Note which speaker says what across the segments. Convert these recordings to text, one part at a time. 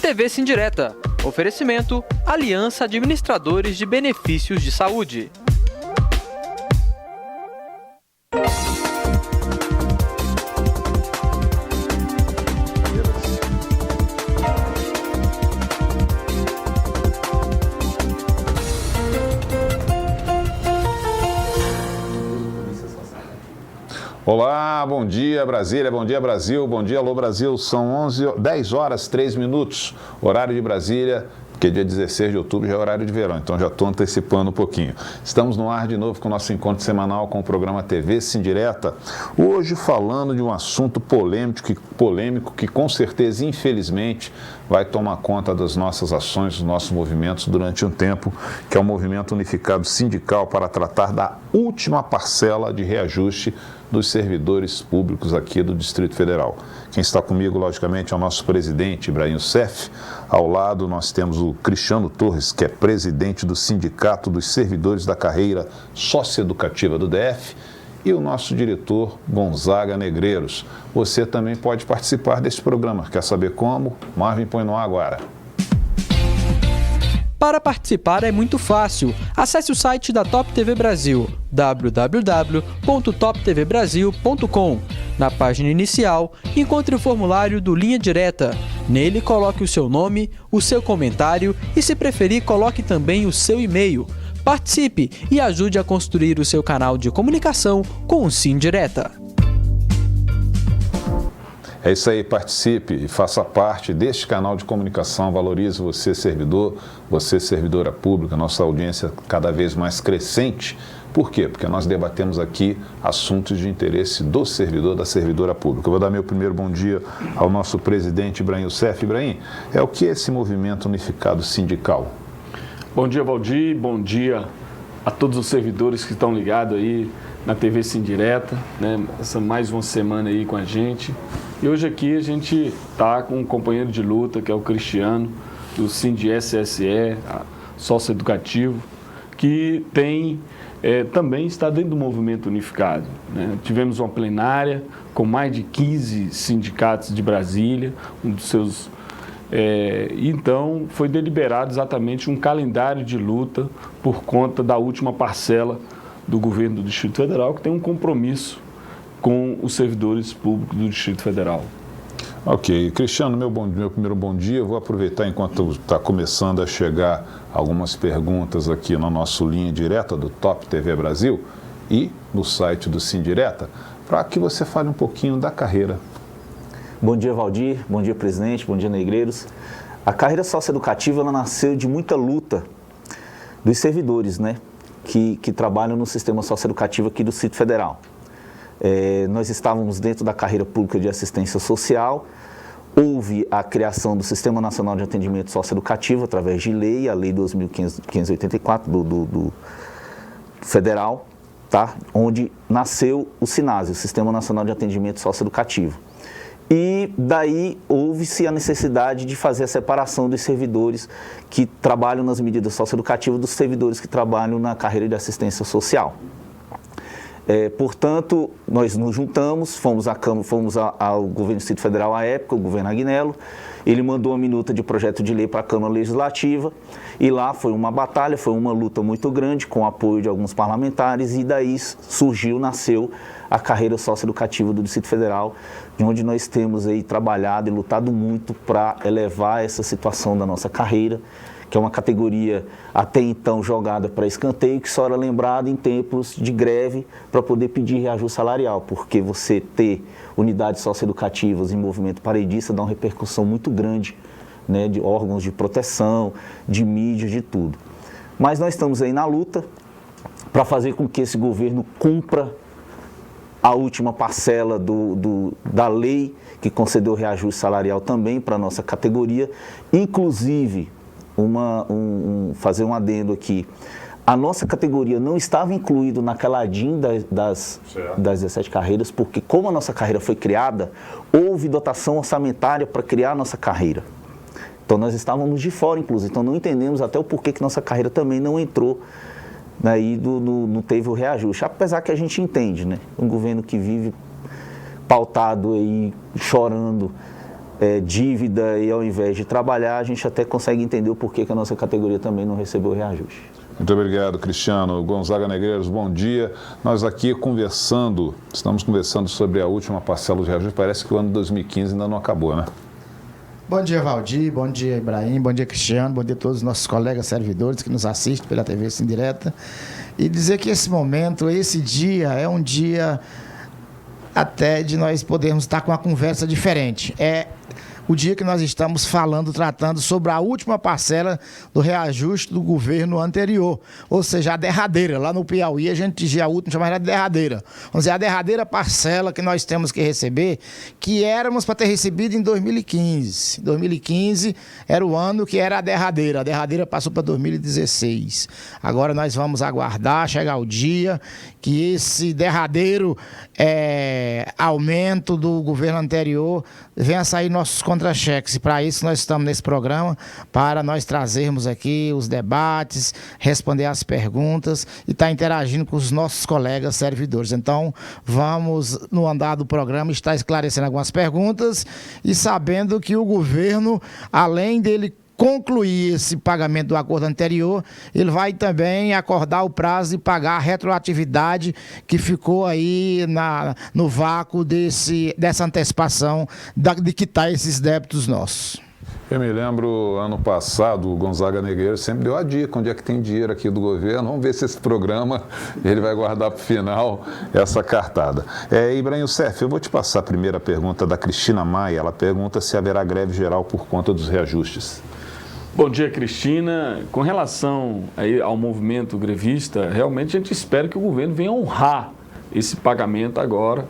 Speaker 1: TV Sindireta. Oferecimento: Aliança Administradores de Benefícios de Saúde.
Speaker 2: Olá, bom dia Brasília, bom dia Brasil, bom dia Alô Brasil, são 10 horas 3 minutos, horário de Brasília, porque dia 16 de outubro já é horário de verão, então já estou antecipando um pouquinho. Estamos no ar de novo com o nosso encontro semanal com o programa TV Sindireta, hoje falando de um assunto polêmico que com certeza, infelizmente, vai tomar conta das nossas ações, dos nossos movimentos durante um tempo, que é o Movimento Unificado Sindical para tratar da última parcela de reajuste dos servidores públicos aqui do Distrito Federal. Quem está comigo, logicamente, é o nosso presidente, Ibrahim Youssef. Ao lado, nós temos o Cristiano Torres, que é presidente do Sindicato dos Servidores da Carreira Socioeducativa do DF, e o nosso diretor, Gonzaga Negreiros. Você também pode participar desse programa. Quer saber como? Marvin põe no ar agora.
Speaker 1: Para participar é muito fácil. Acesse o site da Top TV Brasil, www.toptvbrasil.com. Na página inicial, encontre o formulário do Linha Direta. Nele, coloque o seu nome, o seu comentário e, se preferir, coloque também o seu e-mail. Participe e ajude a construir o seu canal de comunicação com o Sindireta.
Speaker 2: É isso aí, participe e faça parte deste canal de comunicação, valorize você servidor, você servidora pública, nossa audiência cada vez mais crescente. Por quê? Porque nós debatemos aqui assuntos de interesse do servidor, da servidora pública. Eu vou dar meu primeiro bom dia ao nosso presidente Ibrahim Youssef. Ibrahim, o que é esse movimento unificado sindical?
Speaker 3: Bom dia, Valdir, bom dia a todos os servidores que estão ligados aí na TV Sindireta, né? Essa mais uma semana aí com a gente. E hoje aqui a gente está com um companheiro de luta, que é o Cristiano, do SINDI-SSE, sócio-educativo, que também está dentro do movimento unificado, né? Tivemos uma plenária com mais de 15 sindicatos de Brasília, então foi deliberado exatamente um calendário de luta por conta da última parcela do governo do Distrito Federal, que tem um compromisso com os servidores públicos do Distrito Federal.
Speaker 2: Ok. Cristiano, meu primeiro bom dia. Eu vou aproveitar enquanto está começando a chegar algumas perguntas aqui na nossa linha direta do Top TV Brasil e no site do Sindireta, para que você fale um pouquinho da carreira.
Speaker 4: Bom dia, Valdir. Bom dia, presidente. Bom dia, negreiros. A carreira socioeducativa ela nasceu de muita luta dos servidores, né, que trabalham no sistema socioeducativo aqui do Distrito Federal. Nós estávamos dentro da carreira pública de assistência social, houve a criação do Sistema Nacional de Atendimento Socioeducativo através de lei, a Lei 2.584 do Federal, tá? Onde nasceu o SINASE, o Sistema Nacional de Atendimento Socioeducativo. E daí houve-se a necessidade de fazer a separação dos servidores que trabalham nas medidas socioeducativas dos servidores que trabalham na carreira de assistência social. Portanto, nós nos juntamos, fomos ao governo do Distrito Federal à época, o governo Agnello, ele mandou uma minuta de projeto de lei para a Câmara Legislativa e lá foi uma batalha, foi uma luta muito grande com o apoio de alguns parlamentares e daí nasceu a carreira socioeducativa do Distrito Federal, de onde nós temos aí trabalhado e lutado muito para elevar essa situação da nossa carreira, que é uma categoria até então jogada para escanteio, que só era lembrada em tempos de greve para poder pedir reajuste salarial, porque você ter unidades socioeducativas em movimento paredista dá uma repercussão muito grande, né, de órgãos de proteção, de mídia, de tudo. Mas nós estamos aí na luta para fazer com que esse governo cumpra a última parcela da lei que concedeu reajuste salarial também para a nossa categoria, inclusive fazer um adendo aqui. A nossa categoria não estava incluída naquela DIN das 17 carreiras, porque como a nossa carreira foi criada, houve dotação orçamentária para criar a nossa carreira. Então nós estávamos de fora, inclusive, então não entendemos até o porquê que nossa carreira também não entrou, daí não teve o reajuste, apesar que a gente entende, né? Um governo que vive pautado aí, chorando dívida e ao invés de trabalhar, a gente até consegue entender o porquê que a nossa categoria também não recebeu o reajuste.
Speaker 2: Muito obrigado, Cristiano. Gonzaga Negreiros, bom dia. Nós aqui estamos conversando sobre a última parcela do reajuste. Parece que o ano de 2015 ainda não acabou, né?
Speaker 5: Bom dia, Valdir. Bom dia, Ibrahim. Bom dia, Cristiano. Bom dia a todos os nossos colegas servidores que nos assistem pela TV Sim Direta. E dizer que esse momento, esse dia, é um dia até de nós podermos estar com uma conversa diferente. É o dia que nós estamos tratando sobre a última parcela do reajuste do governo anterior, ou seja, a derradeira. Lá no Piauí a gente dizia a última, chamava de derradeira. Vamos dizer, a derradeira parcela que nós temos que receber, que éramos para ter recebido em 2015. 2015 era o ano que era a derradeira passou para 2016. Agora nós vamos aguardar chegar o dia que esse derradeiro aumento do governo anterior venha sair nossos contra-cheques. E para isso nós estamos nesse programa, para nós trazermos aqui os debates, responder as perguntas e estar interagindo com os nossos colegas servidores. Então, vamos, no andar do programa, estar esclarecendo algumas perguntas e sabendo que o governo, além dele concluir esse pagamento do acordo anterior, ele vai também acordar o prazo de pagar a retroatividade que ficou aí no vácuo dessa antecipação de quitar esses débitos nossos.
Speaker 2: Eu me lembro, ano passado, o Gonzaga Negreiros sempre deu a dica, onde é que tem dinheiro aqui do governo. Vamos ver se esse programa ele vai guardar para o final essa cartada. Ibrahim Youssef, eu vou te passar a primeira pergunta da Cristina Maia. Ela pergunta se haverá greve geral por conta dos reajustes.
Speaker 3: Bom dia, Cristina. Com relação aí ao movimento grevista, realmente a gente espera que o governo venha honrar esse pagamento agora,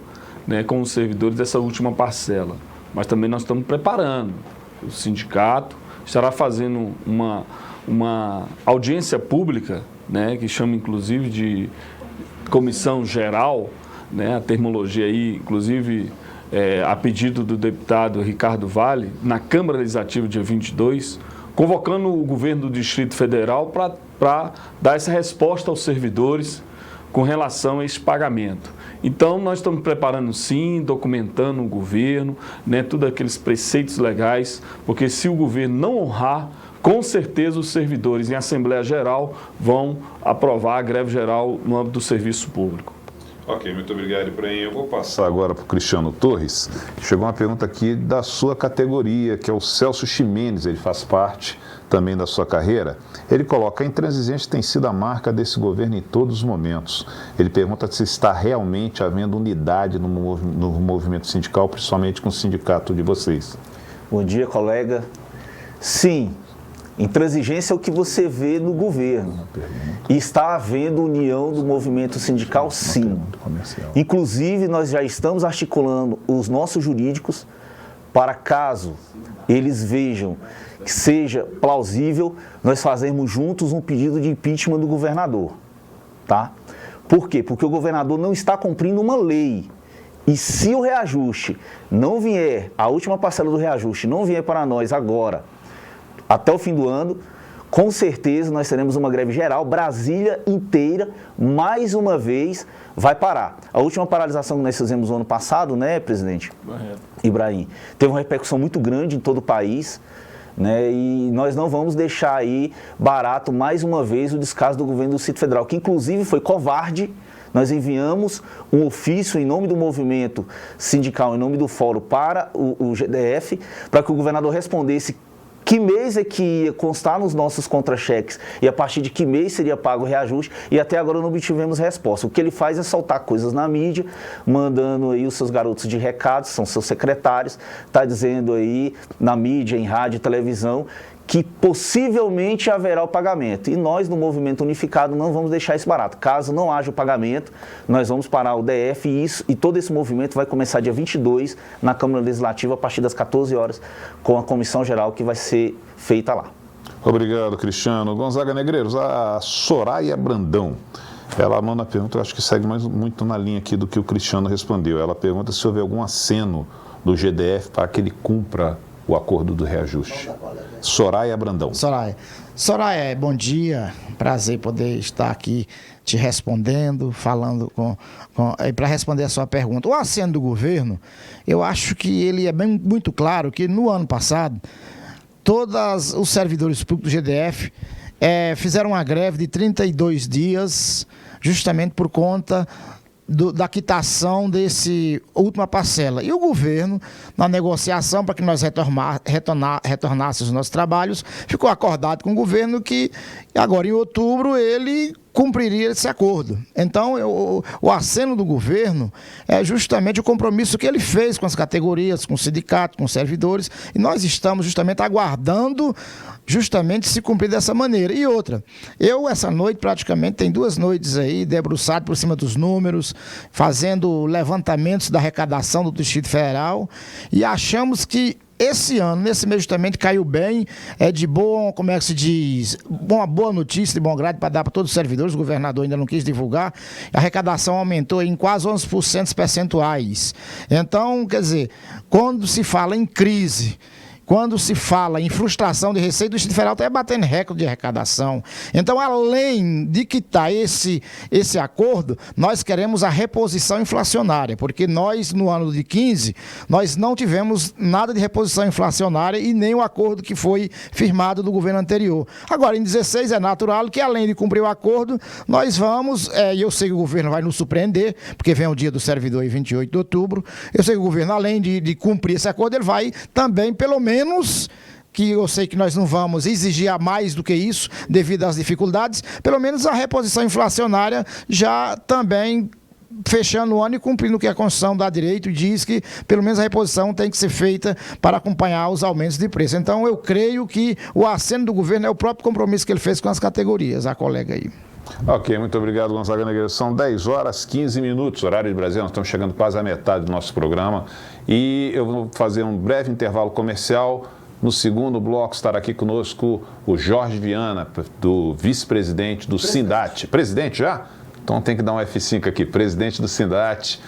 Speaker 3: né, com os servidores dessa última parcela. Mas também nós estamos preparando. O sindicato estará fazendo uma audiência pública, né, que chama inclusive de comissão geral, né, a terminologia aí, inclusive a pedido do deputado Ricardo Vale, na Câmara Legislativa, dia 22, convocando o governo do Distrito Federal para dar essa resposta aos servidores com relação a esse pagamento. Então, nós estamos preparando sim, documentando o governo, né, todos aqueles preceitos legais, porque se o governo não honrar, com certeza os servidores em Assembleia Geral vão aprovar a greve geral no âmbito do serviço público.
Speaker 2: Ok, muito obrigado, Ibrahim. Eu vou passar agora para o Cristiano Torres. Chegou uma pergunta aqui da sua categoria, que é o Celso Ximenes, ele faz parte também da sua carreira. Ele coloca: a intransigência tem sido a marca desse governo em todos os momentos. Ele pergunta se está realmente havendo unidade no movimento sindical, principalmente com o sindicato de vocês.
Speaker 4: Bom dia, colega. Sim. Intransigência é o que você vê no governo. E está havendo união do movimento sindical, sim. Inclusive, nós já estamos articulando os nossos jurídicos para, caso eles vejam que seja plausível, nós fazermos juntos um pedido de impeachment do governador. Tá? Por quê? Porque o governador não está cumprindo uma lei. E se o reajuste não vier, a última parcela do reajuste não vier para nós agora, até o fim do ano, com certeza nós teremos uma greve geral. Brasília inteira, mais uma vez, vai parar. A última paralisação que nós fizemos no ano passado, né, presidente?
Speaker 3: Correto.
Speaker 4: Ibrahim, teve uma repercussão muito grande em todo o país, né, e nós não vamos deixar aí barato, mais uma vez, o descaso do governo do Distrito Federal, que inclusive foi covarde. Nós enviamos um ofício em nome do movimento sindical, em nome do fórum, para o GDF, para que o governador respondesse que mês é que ia constar nos nossos contra-cheques e a partir de que mês seria pago o reajuste, e até agora não obtivemos resposta. O que ele faz é soltar coisas na mídia, mandando aí os seus garotos de recados, são seus secretários, está dizendo aí na mídia, em rádio e televisão, que possivelmente haverá o pagamento. E nós, no Movimento Unificado, não vamos deixar isso barato. Caso não haja o pagamento, nós vamos parar o DF e todo esse movimento vai começar dia 22 na Câmara Legislativa, a partir das 14 horas, com a comissão geral que vai ser feita lá.
Speaker 2: Obrigado, Cristiano. Gonzaga Negreiros, a Soraya Brandão, ela manda uma pergunta, eu acho que segue muito na linha aqui do que o Cristiano respondeu. Ela pergunta se houve algum aceno do GDF para que ele cumpra o acordo do reajuste. Soraya Brandão.
Speaker 5: Soraya, bom dia. Prazer poder estar aqui te respondendo, falando para responder a sua pergunta. O aceno do governo, eu acho que ele é muito claro que no ano passado, todos os servidores públicos do GDF fizeram uma greve de 32 dias, justamente por conta da quitação desse última parcela. E o governo, na negociação para que nós retornássemos os nossos trabalhos, ficou acordado com o governo que agora em outubro ele cumpriria esse acordo. Então, o aceno do governo é justamente o compromisso que ele fez com as categorias, com o sindicato, com os servidores, e nós estamos justamente aguardando se cumprir dessa maneira. E outra, essa noite praticamente tem 2 noites aí, debruçado por cima dos números, fazendo levantamentos da arrecadação do Distrito Federal, e achamos que esse ano, nesse mês justamente, caiu bem, de bom, como é que se diz, uma boa notícia, de bom grado para dar para todos os servidores, o governador ainda não quis divulgar, a arrecadação aumentou em quase 11% percentuais. Então, quer dizer, quando se fala em crise, quando se fala em frustração de receita, o Distrito Federal está batendo recorde de arrecadação. Então, além de quitar esse acordo, nós queremos a reposição inflacionária, porque nós, no ano de 15, nós não tivemos nada de reposição inflacionária e nem o acordo que foi firmado do governo anterior. Agora, em 16, é natural que, além de cumprir o acordo, nós vamos, e eu sei que o governo vai nos surpreender, porque vem o dia do servidor em 28 de outubro, eu sei que o governo, além de cumprir esse acordo, ele vai também, pelo menos, que eu sei que nós não vamos exigir a mais do que isso, devido às dificuldades, pelo menos a reposição inflacionária já também fechando o ano e cumprindo o que a Constituição dá direito e diz que pelo menos a reposição tem que ser feita para acompanhar os aumentos de preço. Então eu creio que o aceno do governo é o próprio compromisso que ele fez com as categorias, a colega aí.
Speaker 2: Ok, muito obrigado, Gonzaga Nogueira. São 10 horas 15 minutos, horário de Brasília, nós estamos chegando quase à metade do nosso programa e eu vou fazer um breve intervalo comercial. No segundo bloco estará aqui conosco o Jorge Viana, do vice-presidente do Sindat. Presidente já? Então tem que dar um F5 aqui, presidente do Sindat,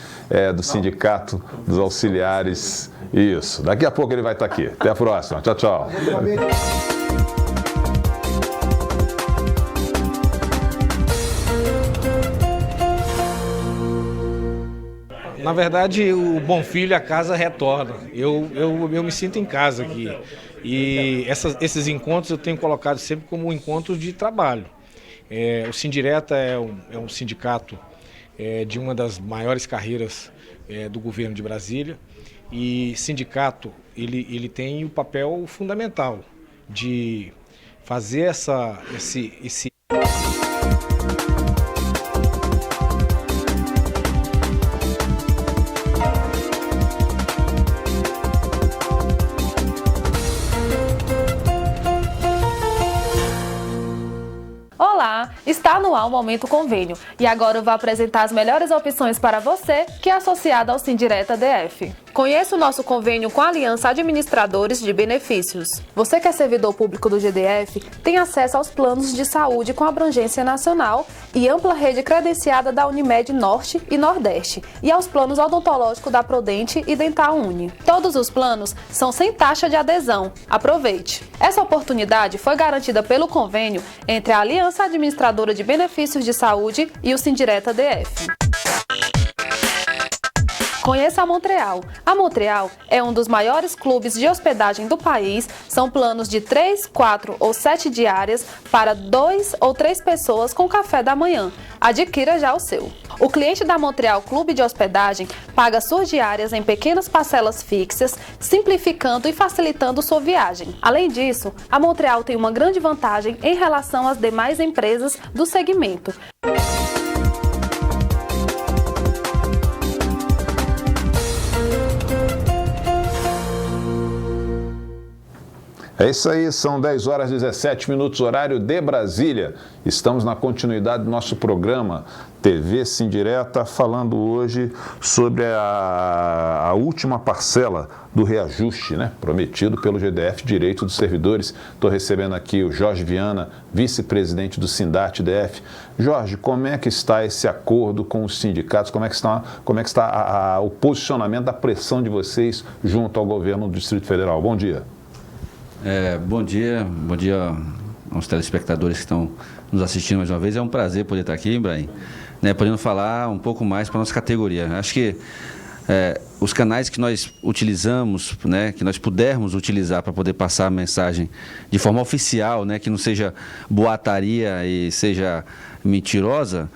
Speaker 2: do Sindicato dos Auxiliares. Isso, daqui a pouco ele vai estar aqui. Até a próxima, tchau, tchau.
Speaker 6: Na verdade, o bom filho, a casa retorna. Eu me sinto em casa aqui. E esses encontros eu tenho colocado sempre como um encontro de trabalho. O Sindireta é um sindicato de uma das maiores carreiras do governo de Brasília. E sindicato, ele tem o papel fundamental de fazer esse
Speaker 7: Olá, está no ar o Momento Convênio e agora eu vou apresentar as melhores opções para você que é associado ao Sindireta DF. Conheça o nosso convênio com a Aliança Administradores de Benefícios. Você que é servidor público do GDF tem acesso aos planos de saúde com abrangência nacional e ampla rede credenciada da Unimed Norte e Nordeste e aos planos odontológicos da Prodente e Dental Uni. Todos os planos são sem taxa de adesão. Aproveite! Essa oportunidade foi garantida pelo convênio entre a Aliança Administradora de Benefícios de Saúde e o Sindireta DF. Conheça a Montreal. A Montreal é um dos maiores clubes de hospedagem do país. São planos de 3, 4 ou 7 diárias para 2 ou 3 pessoas com café da manhã. Adquira já o seu. O cliente da Montreal Clube de Hospedagem paga suas diárias em pequenas parcelas fixas, simplificando e facilitando sua viagem. Além disso, a Montreal tem uma grande vantagem em relação às demais empresas do segmento.
Speaker 2: É isso aí, são 10 horas e 17 minutos, horário de Brasília. Estamos na continuidade do nosso programa TV Sindireta, falando hoje sobre a última parcela do reajuste, prometido pelo GDF, Direito dos Servidores. Estou recebendo aqui o Jorge Viana, vice-presidente do Sindat DF. Jorge, como é que está esse acordo com os sindicatos? Como é que está o posicionamento da pressão de vocês junto ao governo do Distrito Federal? Bom dia.
Speaker 8: Bom dia aos telespectadores que estão nos assistindo mais uma vez. É um prazer poder estar aqui, Ibrahim, né, podendo falar um pouco mais para a nossa categoria. Acho que os canais que nós utilizamos, né, que nós pudermos utilizar para poder passar a mensagem de forma oficial, né, que não seja boataria e seja mentirosa,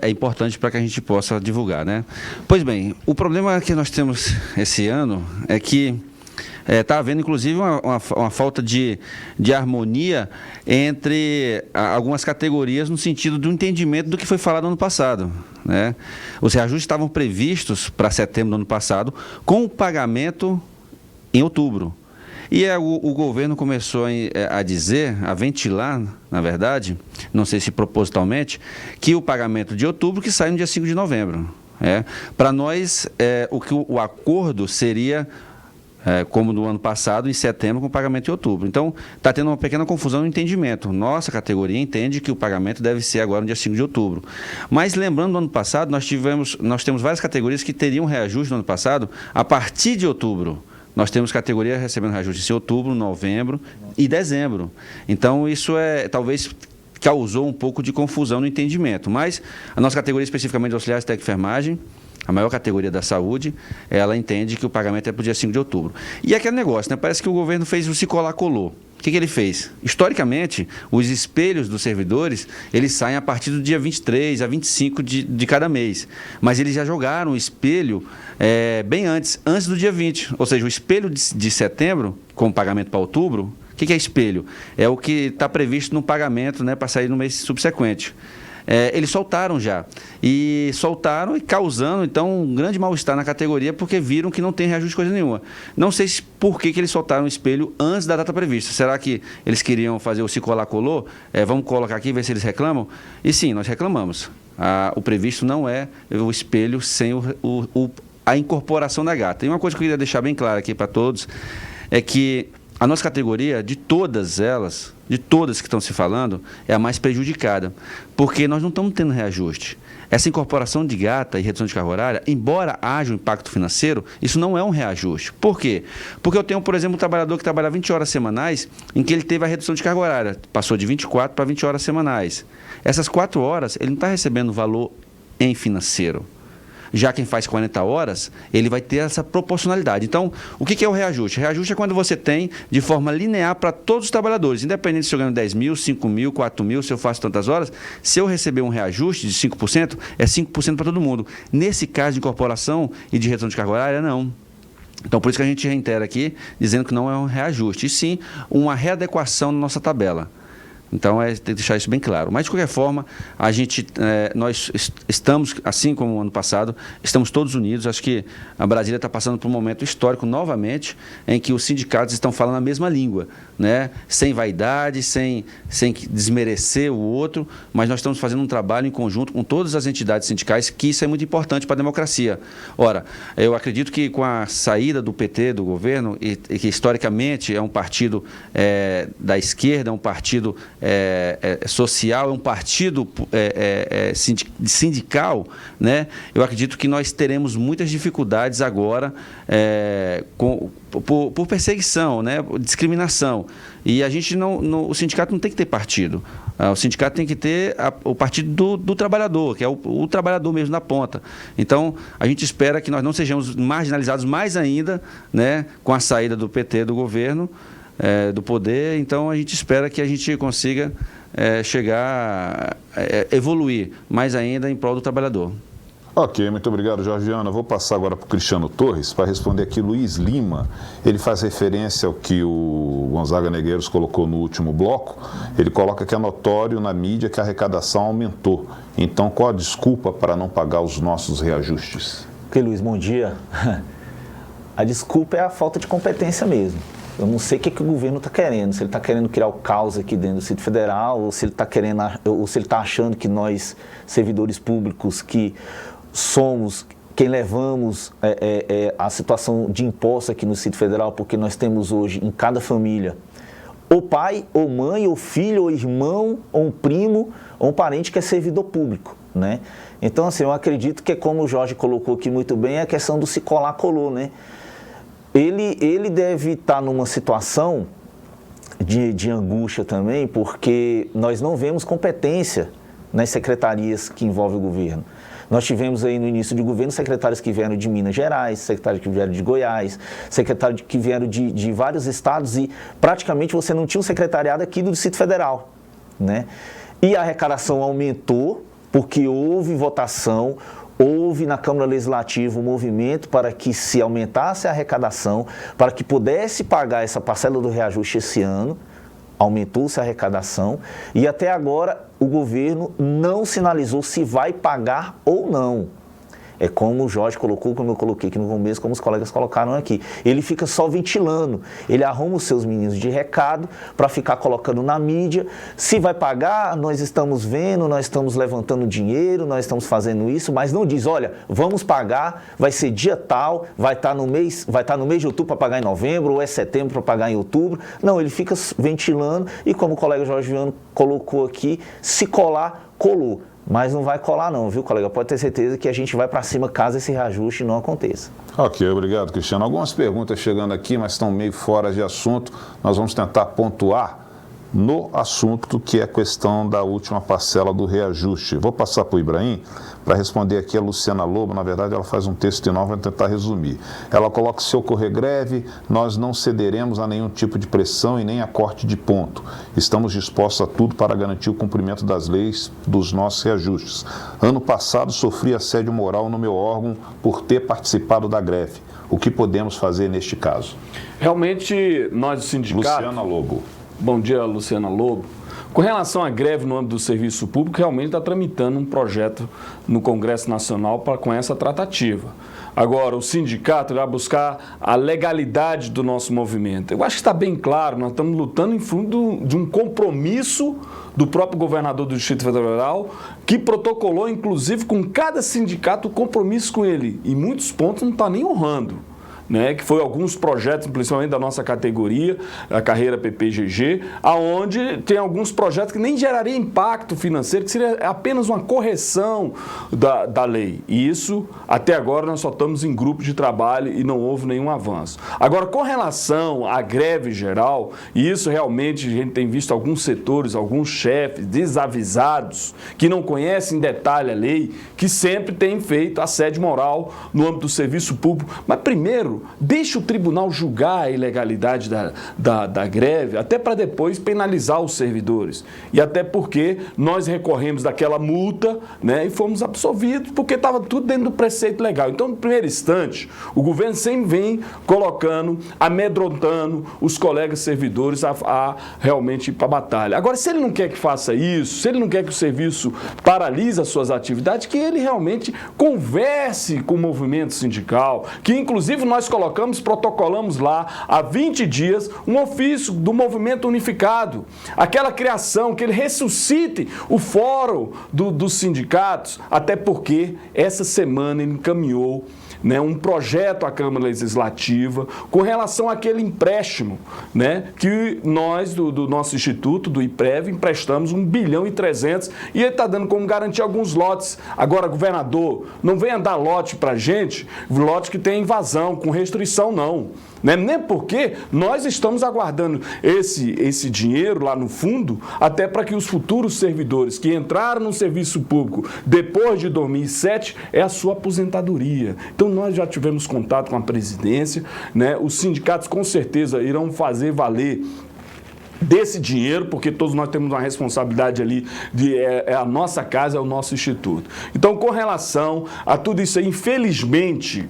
Speaker 8: é importante para que a gente possa divulgar, né? Pois bem, o problema que nós temos esse ano é que está havendo, inclusive, uma falta de harmonia entre algumas categorias no sentido do entendimento do que foi falado ano passado, né? Os reajustes estavam previstos para setembro do ano passado, com o pagamento em outubro. E o governo começou a dizer, a ventilar, na verdade, não sei se propositalmente, que o pagamento de outubro que sai no dia 5 de novembro. Para nós, o acordo seria, como no ano passado, em setembro, com o pagamento em outubro. Então, está tendo uma pequena confusão no entendimento. Nossa categoria entende que o pagamento deve ser agora no dia 5 de outubro. Mas, lembrando, no ano passado, nós temos várias categorias que teriam reajuste no ano passado a partir de outubro. Nós temos categoria recebendo reajuste em outubro, novembro e dezembro. Então, isso talvez causou um pouco de confusão no entendimento. Mas a nossa categoria, especificamente de auxiliares técnicos de enfermagem, a maior categoria da saúde, ela entende que o pagamento é para o dia 5 de outubro. E aquele negócio, né? Parece que o governo fez o se colar, colou. O que ele fez? Historicamente, os espelhos dos servidores, eles saem a partir do dia 23 a 25 de cada mês. Mas eles já jogaram o espelho bem antes do dia 20. Ou seja, o espelho de setembro, com pagamento para outubro, o que é espelho? É o que está previsto no pagamento, né, para sair no mês subsequente. Eles soltaram já. E soltaram e causando, então, um grande mal-estar na categoria, porque viram que não tem reajuste de coisa nenhuma. Não sei por que eles soltaram o espelho antes da data prevista. Será que eles queriam fazer o se colar, colou? Vamos colocar aqui e ver se eles reclamam? E sim, nós reclamamos. O previsto não é o espelho sem a incorporação da gata. E uma coisa que eu queria deixar bem clara aqui para todos é que a nossa categoria, de todas elas, de todas que estão se falando, é a mais prejudicada, porque nós não estamos tendo reajuste. Essa incorporação de gata e redução de carga horária, embora haja um impacto financeiro, isso não é um reajuste. Por quê? Porque eu tenho, por exemplo, um trabalhador que trabalha 20 horas semanais, em que ele teve a redução de carga horária, passou de 24 para 20 horas semanais. Essas 4 horas, ele não está recebendo valor em financeiro. Já quem faz 40 horas, ele vai ter essa proporcionalidade. Então, o que é o reajuste? O reajuste é quando você tem de forma linear para todos os trabalhadores, independente se eu ganho 10 mil, 5 mil, 4 mil, se eu faço tantas horas, se eu receber um reajuste de 5%, é 5% para todo mundo. Nesse caso de incorporação e de redução de carga horária, não. Então, por isso que a gente reitera aqui, dizendo que não é um reajuste, e sim uma readequação na nossa tabela. Então, tem que deixar isso bem claro. Mas, de qualquer forma, nós estamos, assim como o ano passado, estamos todos unidos. Acho que a Brasília está passando por um momento histórico, novamente, em que os sindicatos estão falando a mesma língua, né? Sem vaidade, sem desmerecer o outro, mas nós estamos fazendo um trabalho em conjunto com todas as entidades sindicais, que isso é muito importante para a democracia. Ora, eu acredito que com a saída do PT, do governo, e que historicamente é um partido da esquerda, é um partido social, é um partido sindical, né? Eu acredito que nós teremos muitas dificuldades agora por perseguição, né? Discriminação. E a gente o sindicato não tem que ter partido. O sindicato tem que ter o partido do trabalhador, que é o trabalhador mesmo na ponta. Então, a gente espera que nós não sejamos marginalizados mais ainda, né? Com a saída do PT do governo, do poder. Então, a gente espera que a gente consiga chegar, evoluir mais ainda em prol do trabalhador.
Speaker 2: Ok, muito obrigado, Georgiana. Vou passar agora para o Cristiano Torres para responder aqui Luiz Lima. Ele faz referência ao que o Gonzaga Negreiros colocou no último bloco. Ele coloca que é notório na mídia que a arrecadação aumentou. Então, qual a desculpa para não pagar os nossos reajustes?
Speaker 4: Ok, Luiz, bom dia. A desculpa é a falta de competência mesmo. Eu não sei o que o governo está querendo, se ele está querendo criar o caos aqui dentro do Distrito Federal, ou se ele está achando que nós, servidores públicos, que somos quem levamos a situação de imposto aqui no Distrito Federal, porque nós temos hoje em cada família ou pai, ou mãe, ou filho, ou irmão, ou um primo, ou um parente que é servidor público, né? Então, assim, eu acredito que, como o Jorge colocou aqui muito bem, é a questão do se colar, colou, né? Ele deve estar numa situação de angústia também, porque nós não vemos competência nas secretarias que envolvem o governo. Nós tivemos aí no início de governo secretários que vieram de Minas Gerais, secretários que vieram de Goiás, secretários que vieram de vários estados e praticamente você não tinha um secretariado aqui do Distrito Federal, né? E a arrecadação aumentou porque houve votação, houve na Câmara Legislativa um movimento para que se aumentasse a arrecadação, para que pudesse pagar essa parcela do reajuste esse ano. Aumentou-se a arrecadação e até agora o governo não sinalizou se vai pagar ou não. É como o Jorge colocou, como eu coloquei aqui no começo, como os colegas colocaram aqui. Ele fica só ventilando, ele arruma os seus meninos de recado para ficar colocando na mídia. Se vai pagar, nós estamos vendo, nós estamos levantando dinheiro, nós estamos fazendo isso, mas não diz, olha, vamos pagar, vai ser dia tal, vai estar no mês de outubro para pagar em novembro, ou é setembro para pagar em outubro. Não, ele fica ventilando e como o colega Jorge Viano colocou aqui, se colar, colou. Mas não vai colar não, viu, colega? Pode ter certeza que a gente vai para cima caso esse reajuste não aconteça.
Speaker 2: Ok, obrigado, Cristiano. Algumas perguntas chegando aqui, mas estão meio fora de assunto. Nós vamos tentar pontuar no assunto que é a questão da última parcela do reajuste. Vou passar para o Ibrahim para responder aqui a Luciana Lobo. Na verdade, ela faz um texto enorme, vou tentar resumir. Ela coloca: se ocorrer greve, nós não cederemos a nenhum tipo de pressão e nem a corte de ponto. Estamos dispostos a tudo para garantir o cumprimento das leis dos nossos reajustes. Ano passado, sofri assédio moral no meu órgão por ter participado da greve. O que podemos fazer neste caso?
Speaker 3: Realmente, nós do sindicato...
Speaker 2: Luciana Lobo.
Speaker 3: Bom dia, Luciana Lobo. Com relação à greve no âmbito do serviço público, realmente está tramitando um projeto no Congresso Nacional com essa tratativa. Agora, o sindicato vai buscar a legalidade do nosso movimento. Eu acho que está bem claro, nós estamos lutando em fundo de um compromisso do próprio governador do Distrito Federal, que protocolou, inclusive, com cada sindicato o compromisso com ele. Em muitos pontos não está nem honrando. Né, que foi alguns projetos, principalmente da nossa categoria, a carreira PPGG, aonde tem alguns projetos que nem geraria impacto financeiro, que seria apenas uma correção da lei. E isso, até agora, nós só estamos em grupo de trabalho e não houve nenhum avanço. Agora, com relação à greve geral, e isso realmente a gente tem visto alguns setores, alguns chefes desavisados, que não conhecem em detalhe a lei, que sempre têm feito assédio moral no âmbito do serviço público. Mas, primeiro, deixa o tribunal julgar a ilegalidade da greve, até para depois penalizar os servidores. E até porque nós recorremos daquela multa, né, e fomos absolvidos, porque estava tudo dentro do preceito legal. Então, no primeiro instante, o governo sempre vem colocando, amedrontando os colegas servidores a realmente ir para a batalha. Agora, se ele não quer que faça isso, se ele não quer que o serviço paralise as suas atividades, que ele realmente converse com o movimento sindical, que inclusive nós protocolamos lá há 20 dias um ofício do movimento unificado, aquela criação, que ele ressuscite o fórum dos sindicatos, até porque essa semana ele encaminhou, né, um projeto à Câmara Legislativa com relação àquele empréstimo, né, que nós do nosso instituto, do IPREV, emprestamos 1,3 bilhão e ele está dando como garantia alguns lotes. Agora, governador, não venha dar lote para a gente, lote que tem invasão, com restrição não. Né? Nem porque nós estamos aguardando esse dinheiro lá no fundo, até para que os futuros servidores que entraram no serviço público depois de 2007, é a sua aposentadoria. Então, nós já tivemos contato com a presidência, né? Os sindicatos com certeza irão fazer valer desse dinheiro, porque todos nós temos uma responsabilidade ali, é a nossa casa, é o nosso instituto. Então, com relação a tudo isso aí, infelizmente,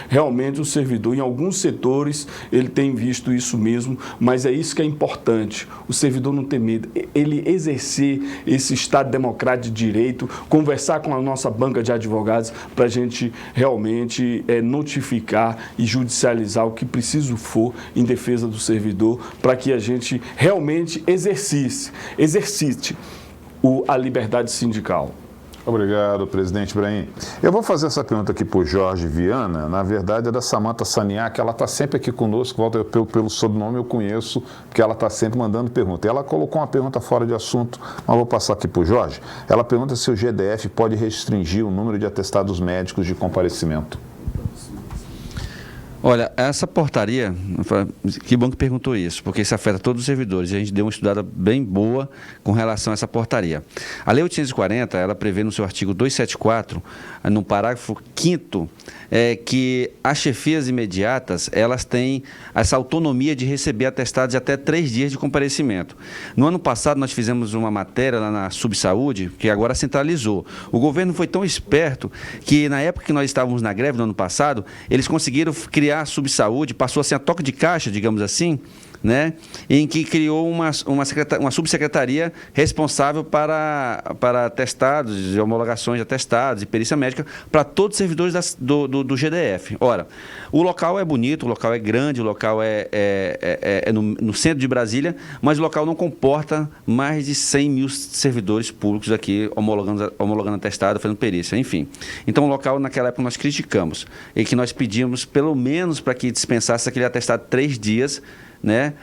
Speaker 3: realmente o servidor, em alguns setores, ele tem visto isso mesmo, mas é isso que é importante, o servidor não ter medo, ele exercer esse Estado democrático de direito, conversar com a nossa banca de advogados, para a gente realmente notificar e judicializar o que preciso for em defesa do servidor, para que a gente realmente exercite a liberdade sindical.
Speaker 2: Obrigado, presidente Ibrahim. Eu vou fazer essa pergunta aqui para o Jorge Viana, na verdade é da Samanta Saniac, ela está sempre aqui conosco, volta pelo sobrenome eu conheço, porque ela está sempre mandando pergunta. Ela colocou uma pergunta fora de assunto, mas vou passar aqui para o Jorge. Ela pergunta se o GDF pode restringir o número de atestados médicos de comparecimento.
Speaker 8: Olha, essa portaria, que bom que perguntou isso, porque isso afeta todos os servidores. E a gente deu uma estudada bem boa com relação a essa portaria. A Lei 840, ela prevê no seu artigo 274, no parágrafo 5º, que as chefias imediatas, elas têm essa autonomia de receber atestados de até 3 dias de comparecimento. No ano passado, nós fizemos uma matéria lá na Subsaúde, que agora centralizou. O governo foi tão esperto que, na época que nós estávamos na greve, no ano passado, eles conseguiram criar a Subsaúde, passou assim a toque de caixa, digamos assim, né, em que criou uma subsecretaria responsável para atestados, homologações de atestados e perícia médica para todos os servidores do GDF. Ora, o local é bonito, o local é grande, o local é no centro de Brasília, mas o local não comporta mais de 100 mil servidores públicos aqui homologando atestado, fazendo perícia, enfim. Então, o local, naquela época, nós criticamos e que nós pedimos, pelo menos, para que dispensasse aquele atestado 3 dias, né,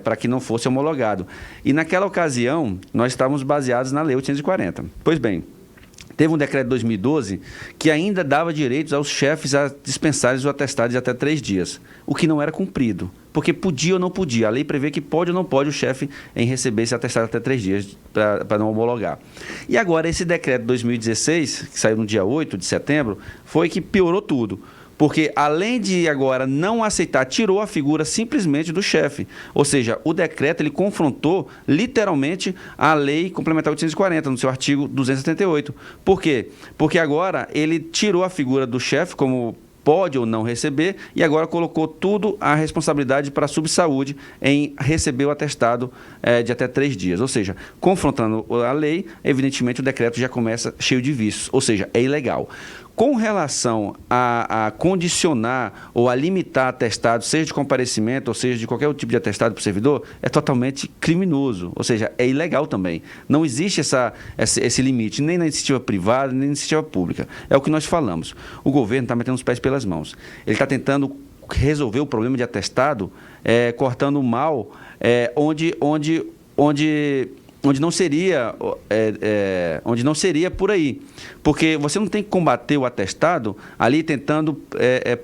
Speaker 8: para que não fosse homologado. E naquela ocasião, nós estávamos baseados na Lei 840. Pois bem, teve um decreto de 2012 que ainda dava direitos aos chefes a dispensarem os atestados de até 3 dias, o que não era cumprido, porque podia ou não podia. A lei prevê que pode ou não pode o chefe em receber esse atestado até 3 dias para não homologar. E agora, esse decreto de 2016, que saiu no dia 8 de setembro, foi que piorou tudo. Porque, além de agora não aceitar, tirou a figura simplesmente do chefe. Ou seja, o decreto ele confrontou literalmente a Lei Complementar 840, no seu artigo 278. Por quê? Porque agora ele tirou a figura do chefe como pode ou não receber, e agora colocou tudo a responsabilidade para a Subsaúde em receber o atestado de até 3 dias. Ou seja, confrontando a lei, evidentemente o decreto já começa cheio de vícios, ou seja, é ilegal. Com relação a condicionar ou a limitar atestado, seja de comparecimento ou seja de qualquer outro tipo de atestado para o servidor, é totalmente criminoso, ou seja, é ilegal também. Não existe esse limite, nem na iniciativa privada, nem na iniciativa pública. É o que nós falamos. O governo está metendo os pés pelas mãos. Ele está tentando resolver o problema de atestado, cortando mal, onde não seria por aí. Porque você não tem que combater o atestado ali tentando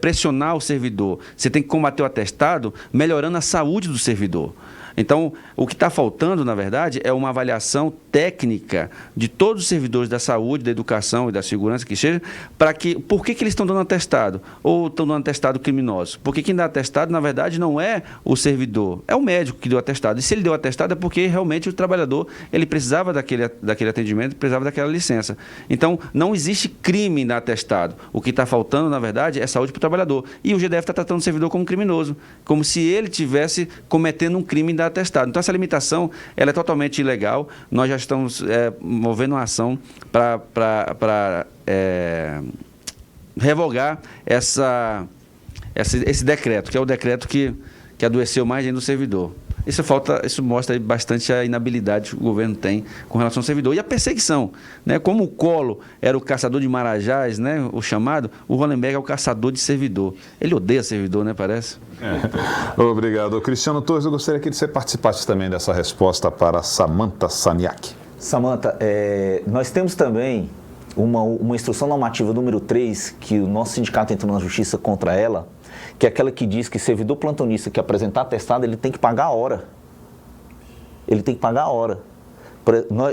Speaker 8: pressionar o servidor. Você tem que combater o atestado melhorando a saúde do servidor. Então, o que está faltando, na verdade, é uma avaliação técnica de todos os servidores da saúde, da educação e da segurança, que seja, por que eles estão dando atestado? Ou estão dando atestado criminoso? Porque quem dá atestado, na verdade, não é o servidor, é o médico que deu atestado. E se ele deu atestado é porque realmente o trabalhador ele precisava daquele atendimento, precisava daquela licença. Então, não existe crime em dar atestado. O que está faltando, na verdade, é saúde para o trabalhador. E o GDF está tratando o servidor como criminoso, como se ele estivesse cometendo um crime em dar atestado. Então, essa limitação ela é totalmente ilegal. Nós já estamos movendo uma ação para revogar esse decreto, que é o decreto que adoeceu mais ainda o servidor. Isso mostra bastante a inabilidade que o governo tem com relação ao servidor. E a perseguição, né? Como o Collor era o caçador de marajás, né? O chamado, o Hollenberg é o caçador de servidor. Ele odeia servidor, né? Parece.
Speaker 2: Obrigado. Cristiano Torres, eu gostaria que você participasse também dessa resposta para Samantha Saniak.
Speaker 4: Samantha, nós temos também uma instrução normativa número 3, que o nosso sindicato entrou na justiça contra ela, que é aquela que diz que servidor plantonista que apresentar atestado, ele tem que pagar a hora. Ele tem que pagar a hora.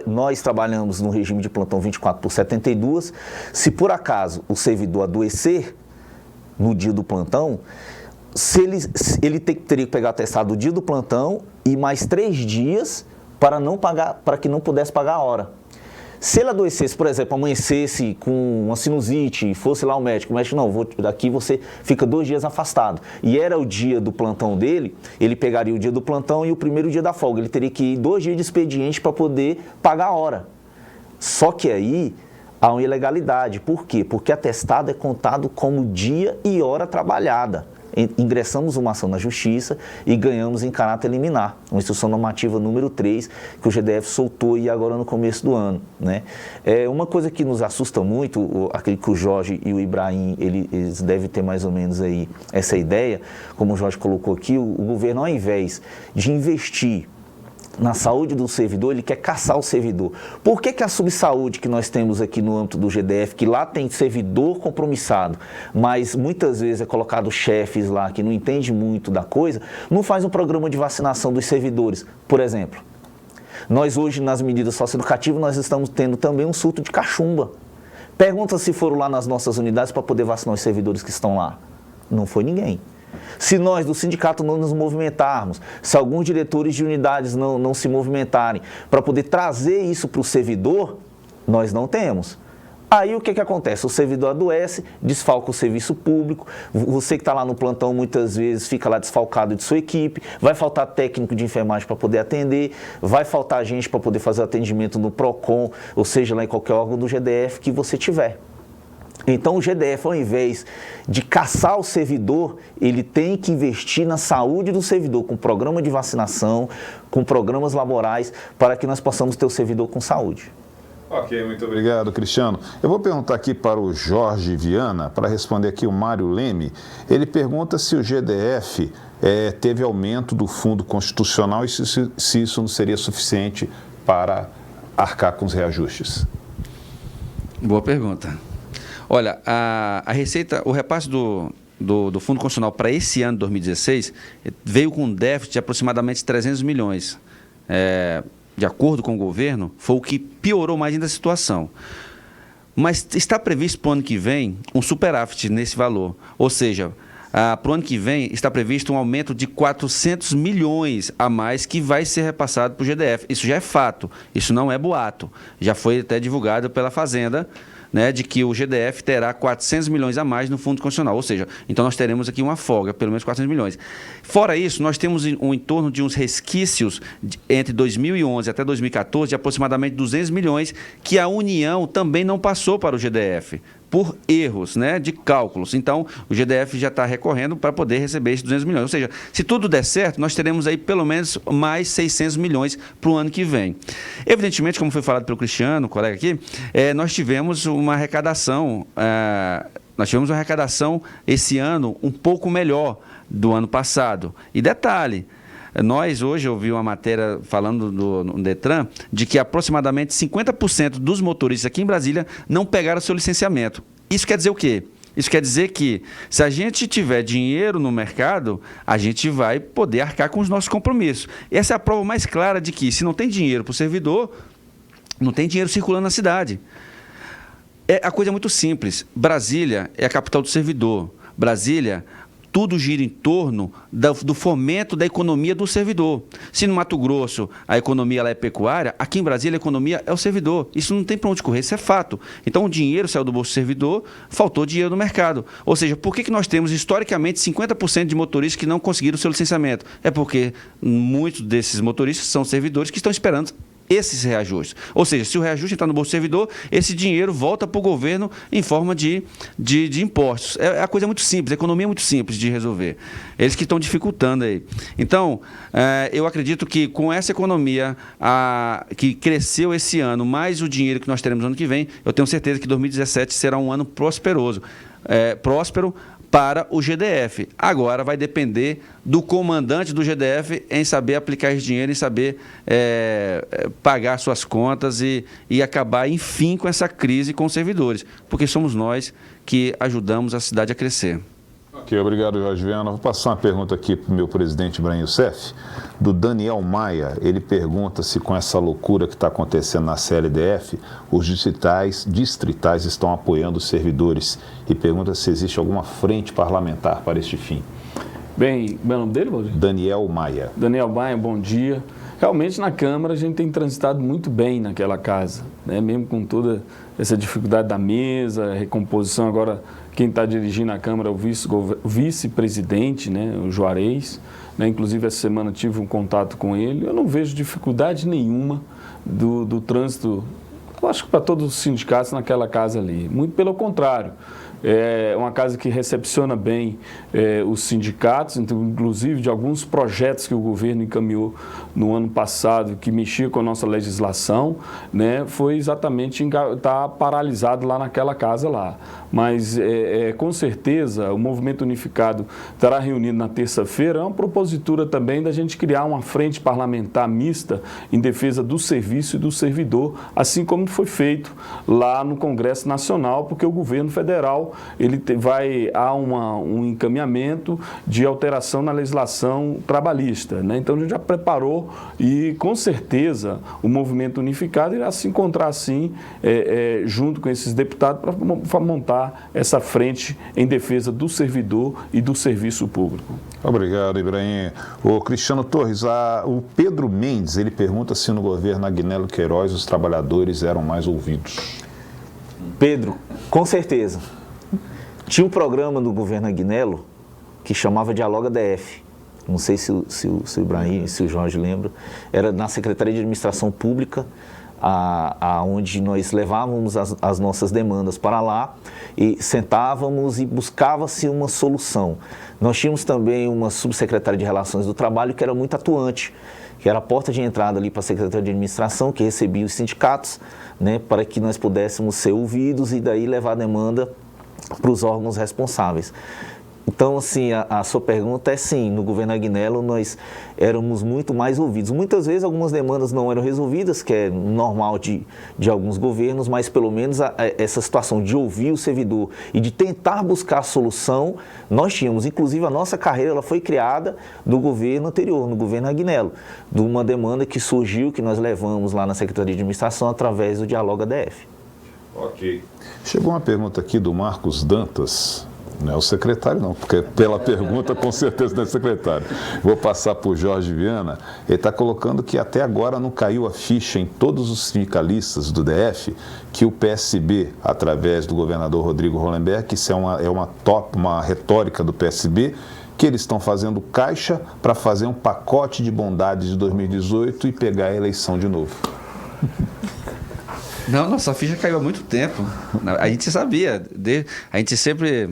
Speaker 4: Nós trabalhamos no regime de plantão 24/72. Se por acaso o servidor adoecer no dia do plantão, ele teria que pegar atestado no dia do plantão e mais 3 dias para que não pudesse pagar a hora. Se ele adoecesse, por exemplo, amanhecesse com uma sinusite e fosse lá o médico não, daqui você fica 2 dias afastado. E era o dia do plantão dele, ele pegaria o dia do plantão e o primeiro dia da folga. Ele teria que ir 2 dias de expediente para poder pagar a hora. Só que aí há uma ilegalidade. Por quê? Porque atestado é contado como dia e hora trabalhada. Ingressamos uma ação na Justiça e ganhamos em caráter liminar, uma instrução normativa número 3, que o GDF soltou e agora no começo do ano, né? Uma coisa que nos assusta muito, aquele que o Jorge e o Ibrahim, eles devem ter mais ou menos aí essa ideia, como o Jorge colocou aqui, o governo, ao invés de investir na saúde do servidor, ele quer caçar o servidor. Por que a subsaúde que nós temos aqui no âmbito do GDF, que lá tem servidor compromissado, mas muitas vezes é colocado chefes lá que não entendem muito da coisa, não faz um programa de vacinação dos servidores, por exemplo? Nós hoje, nas medidas socioeducativas, nós estamos tendo também um surto de cachumba. Pergunta se foram lá nas nossas unidades para poder vacinar os servidores que estão lá. Não foi ninguém. Se nós do sindicato não nos movimentarmos, se alguns diretores de unidades não se movimentarem para poder trazer isso para o servidor, nós não temos. Aí o que acontece? O servidor adoece, desfalca o serviço público, você que está lá no plantão muitas vezes fica lá desfalcado de sua equipe, vai faltar técnico de enfermagem para poder atender, vai faltar gente para poder fazer o atendimento no PROCON, ou seja, lá em qualquer órgão do GDF que você tiver. Então o GDF, ao invés de caçar o servidor, ele tem que investir na saúde do servidor, com programa de vacinação, com programas laborais, para que nós possamos ter o servidor com saúde.
Speaker 2: Ok, muito obrigado, Cristiano. Eu vou perguntar aqui para o Jorge Viana, para responder aqui o Mário Leme. Ele pergunta se o GDF teve aumento do fundo constitucional e se isso não seria suficiente para arcar com os reajustes.
Speaker 8: Boa pergunta. Olha, a receita, o repasse do Fundo Constitucional para esse ano, 2016, veio com um déficit de aproximadamente 300 milhões. De acordo com o governo, foi o que piorou mais ainda a situação. Mas está previsto para o ano que vem um superávit nesse valor. Ou seja, para o ano que vem está previsto um aumento de 400 milhões a mais que vai ser repassado para o GDF. Isso já é fato, isso não é boato. Já foi até divulgado pela Fazenda, né, de que o GDF terá 400 milhões a mais no Fundo Constitucional, ou seja, então nós teremos aqui uma folga, pelo menos 400 milhões. Fora isso, nós temos em torno de uns resquícios entre 2011 até 2014 de aproximadamente 200 milhões que a União também não passou para o GDF, por erros, né, de cálculos. Então, o GDF já está recorrendo para poder receber esses 200 milhões. Ou seja, se tudo der certo, nós teremos aí pelo menos mais 600 milhões para o ano que vem. Evidentemente, como foi falado pelo Cristiano, colega aqui, nós tivemos uma arrecadação, esse ano um pouco melhor do ano passado. E detalhe, nós hoje ouvi uma matéria falando no Detran de que aproximadamente 50% dos motoristas aqui em Brasília não pegaram seu licenciamento. Isso quer dizer o quê? Isso quer dizer que se a gente tiver dinheiro no mercado, a gente vai poder arcar com os nossos compromissos. Essa é a prova mais clara de que se não tem dinheiro para o servidor, não tem dinheiro circulando na cidade. A coisa é muito simples. Brasília é a capital do servidor. Brasília, tudo gira em torno do fomento da economia do servidor. Se no Mato Grosso a economia ela é pecuária, aqui em Brasília a economia é o servidor. Isso não tem para onde correr, isso é fato. Então o dinheiro saiu do bolso do servidor, faltou dinheiro no mercado. Ou seja, por que nós temos historicamente 50% de motoristas que não conseguiram o seu licenciamento? É porque muitos desses motoristas são servidores que estão esperando esses reajustes. Ou seja, se o reajuste entrar no bolso do servidor, esse dinheiro volta para o governo em forma de impostos. A coisa é muito simples, a economia é muito simples de resolver. Eles que estão dificultando aí. Então, eu acredito que com essa economia que cresceu esse ano, mais o dinheiro que nós teremos no ano que vem, eu tenho certeza que 2017 será um ano próspero para o GDF. Agora vai depender do comandante do GDF em saber aplicar esse dinheiro, em saber pagar suas contas e acabar, enfim, com essa crise com os servidores, porque somos nós que ajudamos a cidade a crescer.
Speaker 2: Ok, obrigado, Jorge Viana. Vou passar uma pergunta aqui para o meu presidente Ibrahim Youssef, do Daniel Maia. Ele pergunta se com essa loucura que está acontecendo na CLDF, os distritais estão apoiando os servidores e pergunta se existe alguma frente parlamentar para este fim.
Speaker 3: Bem, o nome dele, Valdir?
Speaker 2: Daniel Maia.
Speaker 3: Daniel Maia, bom dia. Realmente na Câmara a gente tem transitado muito bem naquela casa, né? Mesmo com toda essa dificuldade da mesa, recomposição. Agora quem está dirigindo a Câmara é o vice-presidente, né? O Juarez, né? Inclusive essa semana tive um contato com ele. Eu não vejo dificuldade nenhuma do trânsito, eu acho que para todos os sindicatos naquela casa ali. Muito pelo contrário, é uma casa que recepciona bem os sindicatos, então, inclusive de alguns projetos que o governo encaminhou no ano passado, que mexia com a nossa legislação, né, foi exatamente estar paralisado lá naquela casa lá. Mas, com certeza, o Movimento Unificado estará reunido na terça-feira. É uma propositura também da gente criar uma frente parlamentar mista em defesa do serviço e do servidor, assim como foi feito lá no Congresso Nacional, porque o governo federal há um encaminhamento de alteração na legislação trabalhista, né? Então a gente já preparou e com certeza o Movimento Unificado irá se encontrar assim junto com esses deputados para montar essa frente em defesa do servidor e do serviço público.
Speaker 2: Obrigado, Ibrahim. O Cristiano Torres, o Pedro Mendes, ele pergunta se no governo Agnello Queiroz os trabalhadores eram mais ouvidos.
Speaker 4: Pedro, com certeza. Tinha um programa no governo Agnello que chamava Dialoga DF. Não sei se o Ibrahim, se o Jorge lembra. Era na Secretaria de Administração Pública, onde nós levávamos as nossas demandas para lá e sentávamos e buscava-se uma solução. Nós tínhamos também uma subsecretária de Relações do Trabalho que era muito atuante, que era a porta de entrada ali para a Secretaria de Administração, que recebia os sindicatos, né, para que nós pudéssemos ser ouvidos e daí levar a demanda para os órgãos responsáveis. Então, assim, a sua pergunta é sim, no governo Agnello nós éramos muito mais ouvidos. Muitas vezes algumas demandas não eram resolvidas, que é normal de alguns governos, mas pelo menos essa situação de ouvir o servidor e de tentar buscar a solução, nós tínhamos. Inclusive a nossa carreira ela foi criada no governo anterior, no governo Agnello, de uma demanda que surgiu, que nós levamos lá na Secretaria de Administração através do Dialoga DF.
Speaker 2: Ok. Chegou uma pergunta aqui do Marcos Dantas. Não é o secretário não, porque pela pergunta com certeza não é o secretário. Vou passar para o Jorge Viana. Ele está colocando que até agora não caiu a ficha em todos os sindicalistas do DF que o PSB, através do governador Rodrigo Hollenberg, que isso é uma retórica do PSB, que eles estão fazendo caixa para fazer um pacote de bondades de 2018 e pegar a eleição de novo.
Speaker 8: Não, nossa ficha caiu há muito tempo. A gente sabia, a gente sempre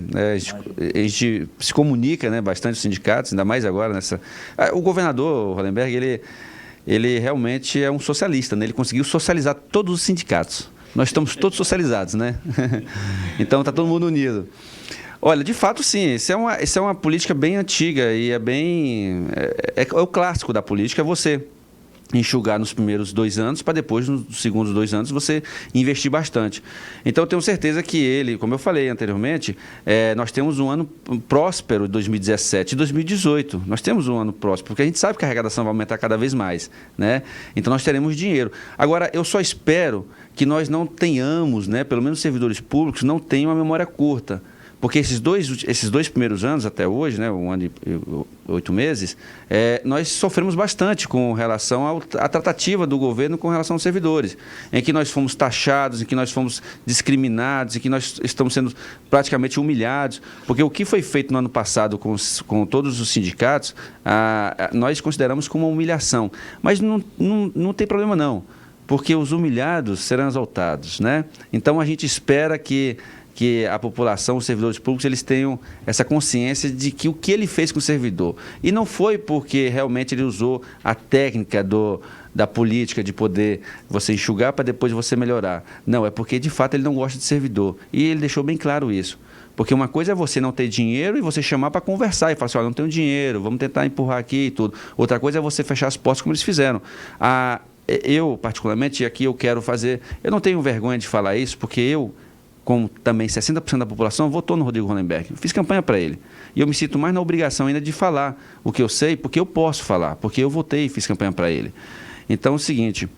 Speaker 8: a gente se comunica, né, bastante com os sindicatos, ainda mais agora nessa. O governador Hollenberg, ele realmente é um socialista, né? Ele conseguiu socializar todos os sindicatos. Nós estamos todos socializados, né? Então está todo mundo unido. Olha, de fato, sim, isso é uma política bem antiga e é o clássico da política, você enxugar nos primeiros 2 anos, para depois, nos segundos 2 anos, você investir bastante. Então, eu tenho certeza que ele, como eu falei anteriormente, nós temos um ano próspero de 2017 e 2018. Nós temos um ano próspero, porque a gente sabe que a arrecadação vai aumentar cada vez mais, né? Então, nós teremos dinheiro. Agora, eu só espero que nós não tenhamos, né, pelo menos os servidores públicos, não tenham uma memória curta. Porque esses dois primeiros anos até hoje, né, 1 ano e 8 meses, nós sofremos bastante com relação à tratativa do governo com relação aos servidores, em que nós fomos taxados, em que nós fomos discriminados, em que nós estamos sendo praticamente humilhados, porque o que foi feito no ano passado com todos os sindicatos, nós consideramos como uma humilhação. Mas não tem problema não, porque os humilhados serão exaltados, né? Então a gente espera que a população, os servidores públicos, eles tenham essa consciência de que o que ele fez com o servidor. E não foi porque realmente ele usou a técnica da política de poder você enxugar para depois você melhorar. Não, é porque de fato ele não gosta de servidor. E ele deixou bem claro isso. Porque uma coisa é você não ter dinheiro e você chamar para conversar e falar assim, olha, não tenho dinheiro, vamos tentar empurrar aqui e tudo. Outra coisa é você fechar as portas como eles fizeram. Eu, particularmente, aqui eu quero fazer... Eu não tenho vergonha de falar isso, porque eu, como também 60% da população, votou no Rodrigo Hollenberg. Eu fiz campanha para ele. E eu me sinto mais na obrigação ainda de falar o que eu sei, porque eu posso falar, porque eu votei e fiz campanha para ele. Então é o seguinte,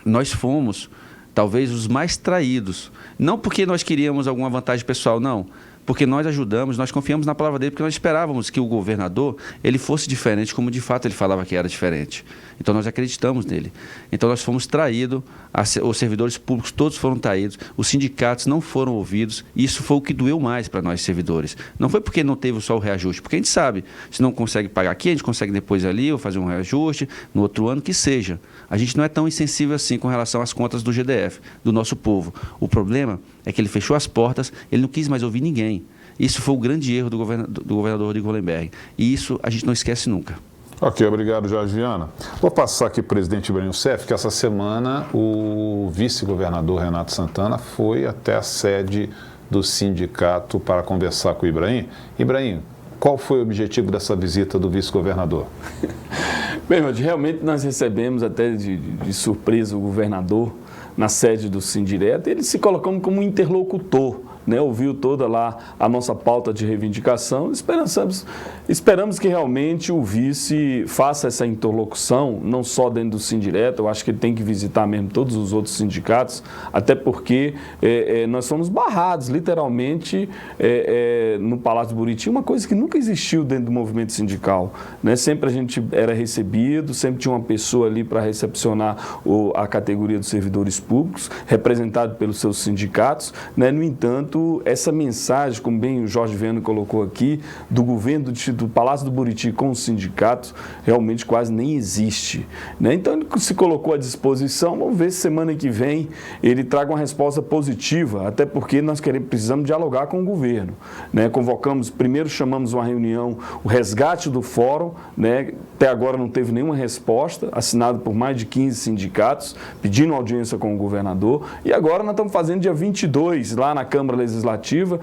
Speaker 8: nós fomos talvez os mais traídos. Não porque nós queríamos alguma vantagem pessoal, não. Porque nós ajudamos, nós confiamos na palavra dele, porque nós esperávamos que o governador ele fosse diferente, como de fato ele falava que era diferente. Então nós acreditamos nele. Então nós fomos traídos, os servidores públicos todos foram traídos, os sindicatos não foram ouvidos, e isso foi o que doeu mais para nós servidores. Não foi porque não teve só o reajuste, porque a gente sabe, se não consegue pagar aqui, a gente consegue depois ali, ou fazer um reajuste, no outro ano que seja. A gente não é tão insensível assim com relação às contas do GDF, do nosso povo. O problema é que ele fechou as portas, ele não quis mais ouvir ninguém. Isso foi o grande erro do governador Rodrigo Hollenberg. E isso a gente não esquece nunca.
Speaker 2: Ok, obrigado, Jorge Viana. Vou passar aqui para o presidente Ibrahim Youssef, que essa semana o vice-governador Renato Santana foi até a sede do sindicato para conversar com o Ibrahim. Ibrahim, qual foi o objetivo dessa visita do vice-governador?
Speaker 3: Bem, realmente nós recebemos até de surpresa o governador na sede do Sindireto, ele se colocando como interlocutor, né? Ouviu toda lá a nossa pauta de reivindicação. Esperamos que realmente o vice faça essa interlocução, não só dentro do Sindireto, eu acho que ele tem que visitar mesmo todos os outros sindicatos, até porque nós fomos barrados, literalmente, no Palácio do Buriti, uma coisa que nunca existiu dentro do movimento sindical, né? Sempre a gente era recebido, sempre tinha uma pessoa ali para recepcionar a categoria dos servidores públicos, representado pelos seus sindicatos, né? No entanto, essa mensagem, como bem o Jorge Viana colocou aqui, do governo do Palácio do Buriti com os sindicatos, realmente quase nem existe, né? Então ele se colocou à disposição, vamos ver se semana que vem ele traga uma resposta positiva, até porque nós precisamos dialogar com o governo, né? Primeiro chamamos uma reunião, o resgate do fórum, né? Até agora não teve nenhuma resposta, assinado por mais de 15 sindicatos, pedindo audiência com o governador, e agora nós estamos fazendo dia 22, lá na Câmara Legislativa,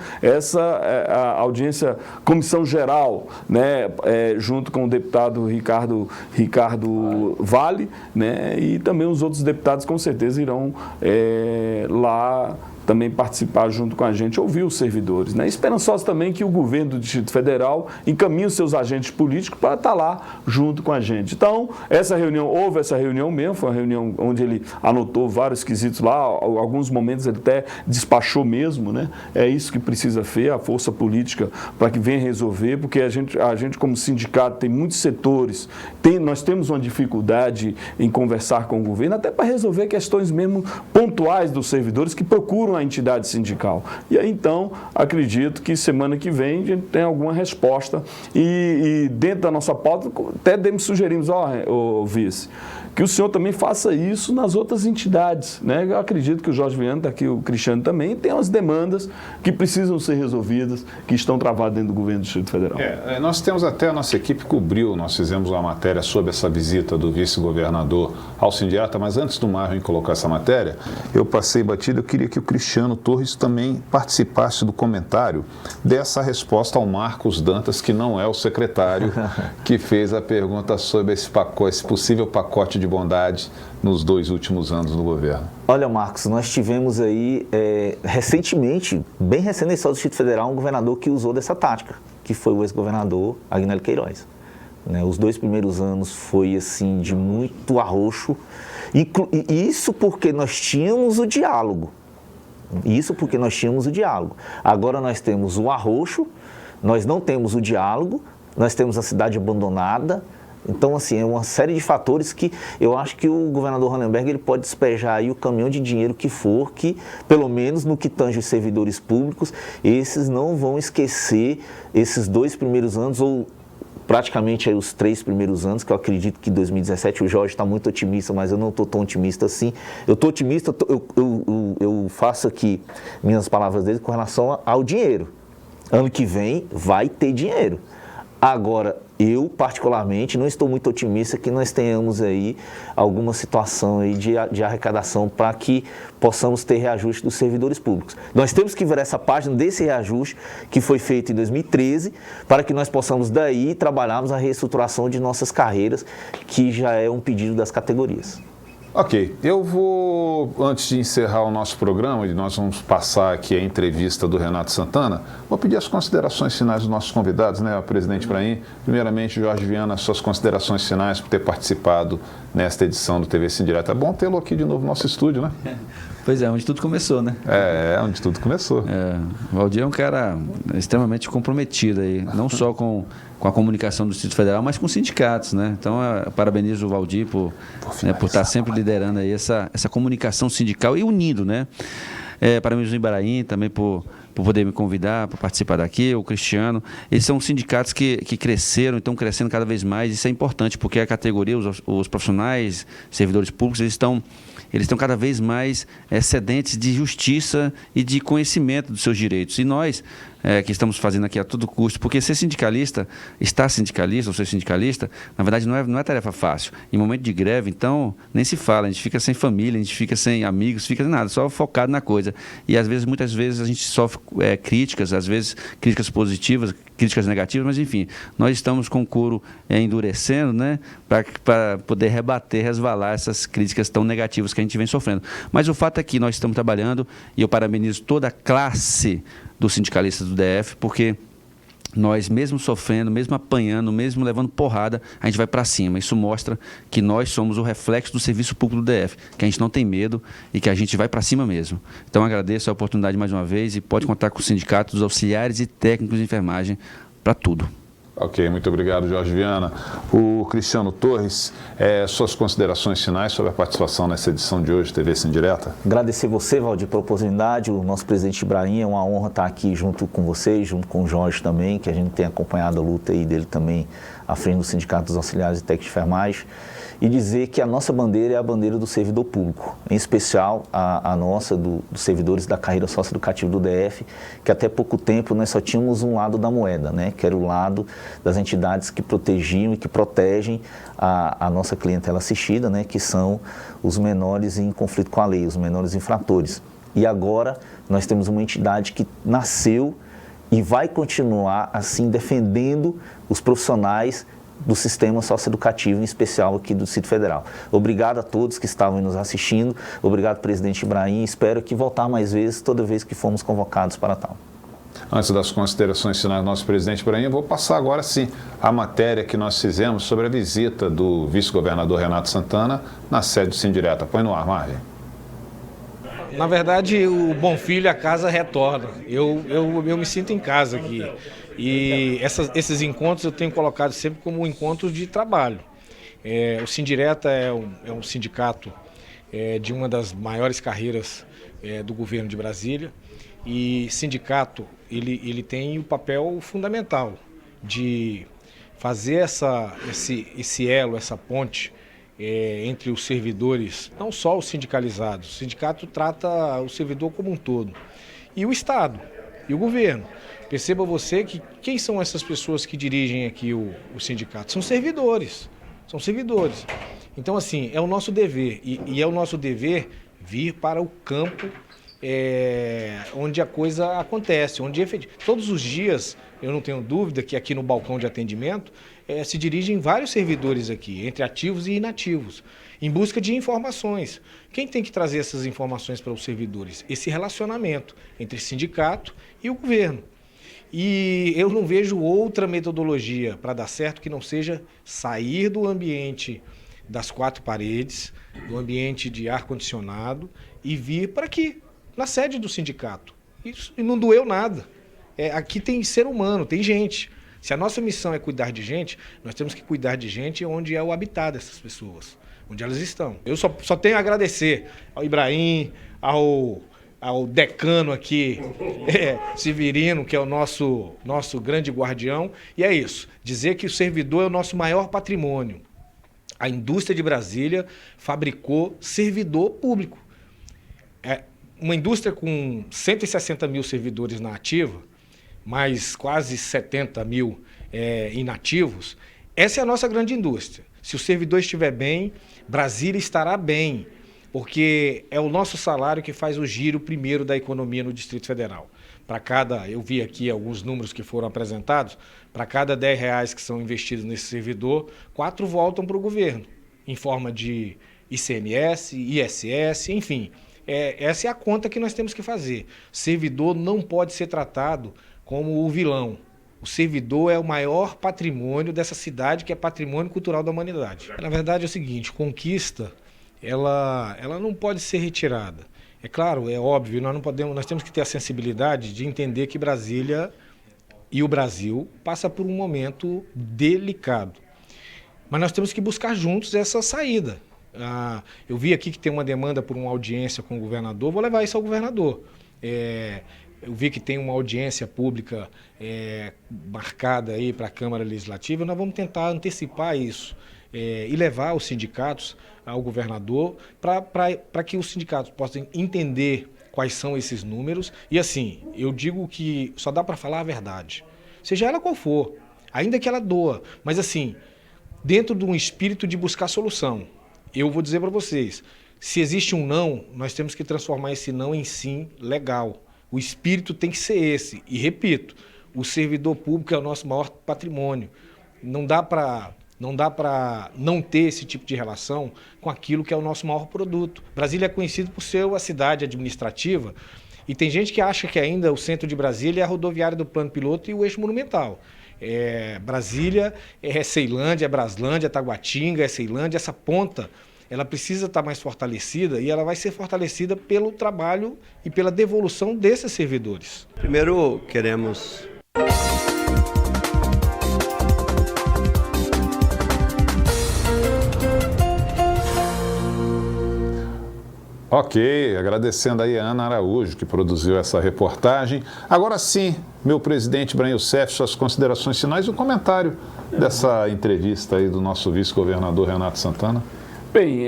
Speaker 3: a audiência, comissão geral, né, junto com o deputado Ricardo Vale, né, e também os outros deputados com certeza irão lá também participar junto com a gente, ouvir os servidores, né? Esperançosos também que o governo do Distrito Federal encaminhe os seus agentes políticos para estar lá junto com a gente. Então, houve essa reunião mesmo, foi uma reunião onde ele anotou vários quesitos lá, alguns momentos ele até despachou mesmo, né? É isso que precisa ver, a força política para que venha resolver, porque a gente como sindicato tem muitos setores, nós temos uma dificuldade em conversar com o governo, até para resolver questões mesmo pontuais dos servidores que procuram a entidade sindical. E aí, então, acredito que semana que vem a gente tem alguma resposta e dentro da nossa pauta até sugerimos, vice, que o senhor também faça isso nas outras entidades, né? Eu acredito que o Jorge Viana está aqui, o Cristiano também, tem umas demandas que precisam ser resolvidas, que estão travadas dentro do governo do Distrito Federal.
Speaker 2: Nós temos até, a nossa equipe cobriu, nós fizemos uma matéria sobre essa visita do vice-governador ao sindicato, mas antes do Marvin colocar essa matéria, eu passei batido, eu queria que o Cristiano Torres também participasse do comentário dessa resposta ao Marcos Dantas, que não é o secretário que fez a pergunta sobre esse possível pacote de bondade nos 2 últimos anos no governo.
Speaker 4: Olha, Marcos, nós tivemos aí recentemente, bem recente na história do Distrito Federal, um governador que usou dessa tática, que foi o ex-governador Agnello Queiroz. Né, os 2 primeiros anos foi assim de muito arroxo, e isso porque nós tínhamos o diálogo. Agora nós temos o arroxo, nós não temos o diálogo, nós temos a cidade abandonada. Então, assim, é uma série de fatores que eu acho que o governador Hollenberg ele pode despejar aí o caminhão de dinheiro que for, que, pelo menos no que tange os servidores públicos, esses não vão esquecer esses 2 primeiros anos, ou praticamente aí os 3 primeiros anos, que eu acredito que 2017 o Jorge está muito otimista, mas eu não estou tão otimista assim. Eu estou otimista, eu faço aqui minhas palavras dele com relação ao dinheiro. Ano que vem vai ter dinheiro. Agora, eu particularmente não estou muito otimista que nós tenhamos aí alguma situação aí de arrecadação para que possamos ter reajuste dos servidores públicos. Nós temos que ver essa página desse reajuste que foi feito em 2013 para que nós possamos daí trabalharmos a reestruturação de nossas carreiras, que já é um pedido das categorias.
Speaker 2: Ok, eu vou, antes de encerrar o nosso programa, e nós vamos passar aqui a entrevista do Renato Santana, vou pedir as considerações finais dos nossos convidados, né, presidente Ibrahim. Primeiramente, Jorge Viana, suas considerações finais por ter participado nesta edição do TV Sindireto. É bom tê-lo aqui de novo no nosso estúdio, né?
Speaker 8: Pois é, onde tudo começou, né?
Speaker 2: Onde tudo começou.
Speaker 8: O Valdir é um cara extremamente comprometido aí, não só com a comunicação do Distrito Federal, mas com os sindicatos, né? Então, parabenizo o Valdir por estar sempre liderando aí essa comunicação sindical e unindo, né? Parabenizo o Ibrahim também por por poder me convidar para participar daqui, o Cristiano. Eles são sindicatos que cresceram, estão crescendo cada vez mais. Isso é importante, porque a categoria, os profissionais, servidores públicos, eles estão cada vez mais sedentes de justiça e de conhecimento dos seus direitos. E nós, que estamos fazendo aqui a todo custo, porque ser sindicalista, estar sindicalista ou ser sindicalista, na verdade não é tarefa fácil. Em momento de greve, então, nem se fala, a gente fica sem família, a gente fica sem amigos, fica sem nada, só focado na coisa. E às vezes, muitas vezes, a gente sofre críticas, às vezes críticas positivas, críticas negativas, mas enfim, nós estamos com o couro endurecendo, né, para poder resvalar essas críticas tão negativas que a gente vem sofrendo. Mas o fato é que nós estamos trabalhando, e eu parabenizo toda a classe dos sindicalistas do DF, porque nós, mesmo sofrendo, mesmo apanhando, mesmo levando porrada, a gente vai para cima. Isso mostra que nós somos o reflexo do serviço público do DF, que a gente não tem medo e que a gente vai para cima mesmo. Então, agradeço a oportunidade mais uma vez e pode contar com os sindicatos, os auxiliares e técnicos de enfermagem para tudo.
Speaker 2: Ok, muito obrigado, Jorge Viana. O Cristiano Torres, suas considerações finais sobre a participação nessa edição de hoje, TV Sem Direta?
Speaker 4: Agradecer você, Valdir, pela oportunidade, o nosso presidente Ibrahim, é uma honra estar aqui junto com vocês, junto com o Jorge também, que a gente tem acompanhado a luta aí dele também à frente do Sindicato dos Auxiliares e Técnicos de Enfermagem, e dizer que a nossa bandeira é a bandeira do servidor público, em especial a nossa, dos servidores da carreira socioeducativa do DF, que até pouco tempo nós só tínhamos um lado da moeda, né, que era o lado das entidades que protegiam e que protegem a nossa clientela assistida, né, que são os menores em conflito com a lei, os menores infratores. E agora nós temos uma entidade que nasceu e vai continuar assim defendendo os profissionais do sistema socioeducativo, em especial aqui do Distrito Federal. Obrigado a todos que estavam nos assistindo, obrigado, presidente Ibrahim, espero que voltar mais vezes, toda vez que formos convocados para tal.
Speaker 2: Antes das considerações finais do nosso presidente Ibrahim, eu vou passar agora sim a matéria que nós fizemos sobre a visita do vice-governador Renato Santana na sede do Sindireta. Põe no ar, Marvin.
Speaker 6: Na verdade, o bom filho a casa retorna. Eu me sinto em casa aqui. E esses encontros eu tenho colocado sempre como encontros de trabalho. O Sindireta é um sindicato de uma das maiores carreiras do governo de Brasília. E sindicato, ele tem o papel fundamental de fazer esse elo, essa ponte entre os servidores, não só os sindicalizados. O sindicato trata o servidor como um todo. E o Estado, e o governo. Perceba você que quem são essas pessoas que dirigem aqui o sindicato? São servidores. São servidores. Então, assim, é o nosso dever. E é o nosso dever vir para o campo onde a coisa acontece, onde todos os dias, eu não tenho dúvida que aqui no balcão de atendimento se dirigem vários servidores aqui, entre ativos e inativos, em busca de informações. Quem tem que trazer essas informações para os servidores? Esse relacionamento entre sindicato e o governo. E eu não vejo outra metodologia para dar certo que não seja sair do ambiente das quatro paredes, do ambiente de ar-condicionado e vir para aqui, na sede do sindicato. Isso não doeu nada. Aqui tem ser humano, tem gente. Se a nossa missão é cuidar de gente, nós temos que cuidar de gente onde é o habitat dessas pessoas, onde elas estão. Eu só tenho a agradecer ao Ibrahim, ao decano aqui, Severino, que é o nosso grande guardião. E é isso, dizer que o servidor é o nosso maior patrimônio. A indústria de Brasília fabricou servidor público. Uma indústria com 160 mil servidores na ativa, mais quase 70 mil inativos, essa é a nossa grande indústria. Se o servidor estiver bem, Brasília estará bem, porque é o nosso salário que faz o giro primeiro da economia no Distrito Federal. Eu vi aqui alguns números que foram apresentados, para cada R$10 que são investidos nesse servidor, 4 voltam para o governo, em forma de ICMS, ISS, enfim. Essa é a conta que nós temos que fazer. Servidor não pode ser tratado como o vilão. O servidor é o maior patrimônio dessa cidade, que é patrimônio cultural da humanidade. Na verdade é o seguinte, conquista, ela não pode ser retirada. É claro, é óbvio, nós temos que ter a sensibilidade de entender que Brasília e o Brasil passa por um momento delicado. Mas nós temos que buscar juntos essa saída. Eu vi aqui que tem uma demanda por uma audiência com o governador, vou levar isso ao governador. eu vi que tem uma audiência pública marcada aí para a Câmara Legislativa, nós vamos tentar antecipar isso e levar os sindicatos ao governador para que os sindicatos possam entender quais são esses números. E assim, eu digo que só dá para falar a verdade, seja ela qual for, ainda que ela doa, mas assim, dentro de um espírito de buscar solução. Eu vou dizer para vocês, se existe um não, nós temos que transformar esse não em sim legal. O espírito tem que ser esse. E repito, o servidor público é o nosso maior patrimônio. Não dá para não ter esse tipo de relação com aquilo que é o nosso maior produto. Brasília é conhecido por ser a cidade administrativa e tem gente que acha que ainda o centro de Brasília é a rodoviária do Plano Piloto e o eixo monumental. Brasília é Ceilândia, é Braslândia, é Taguatinga, é Ceilândia. Essa ponta, ela precisa estar mais fortalecida e ela vai ser fortalecida pelo trabalho e pela devolução desses servidores.
Speaker 9: Primeiro, queremos...
Speaker 2: Ok, agradecendo aí a Ana Araújo, que produziu essa reportagem. Agora sim, meu presidente Ibrahim Youssef, suas considerações finais e um comentário dessa entrevista aí do nosso vice-governador Renato Santana.
Speaker 3: Bem,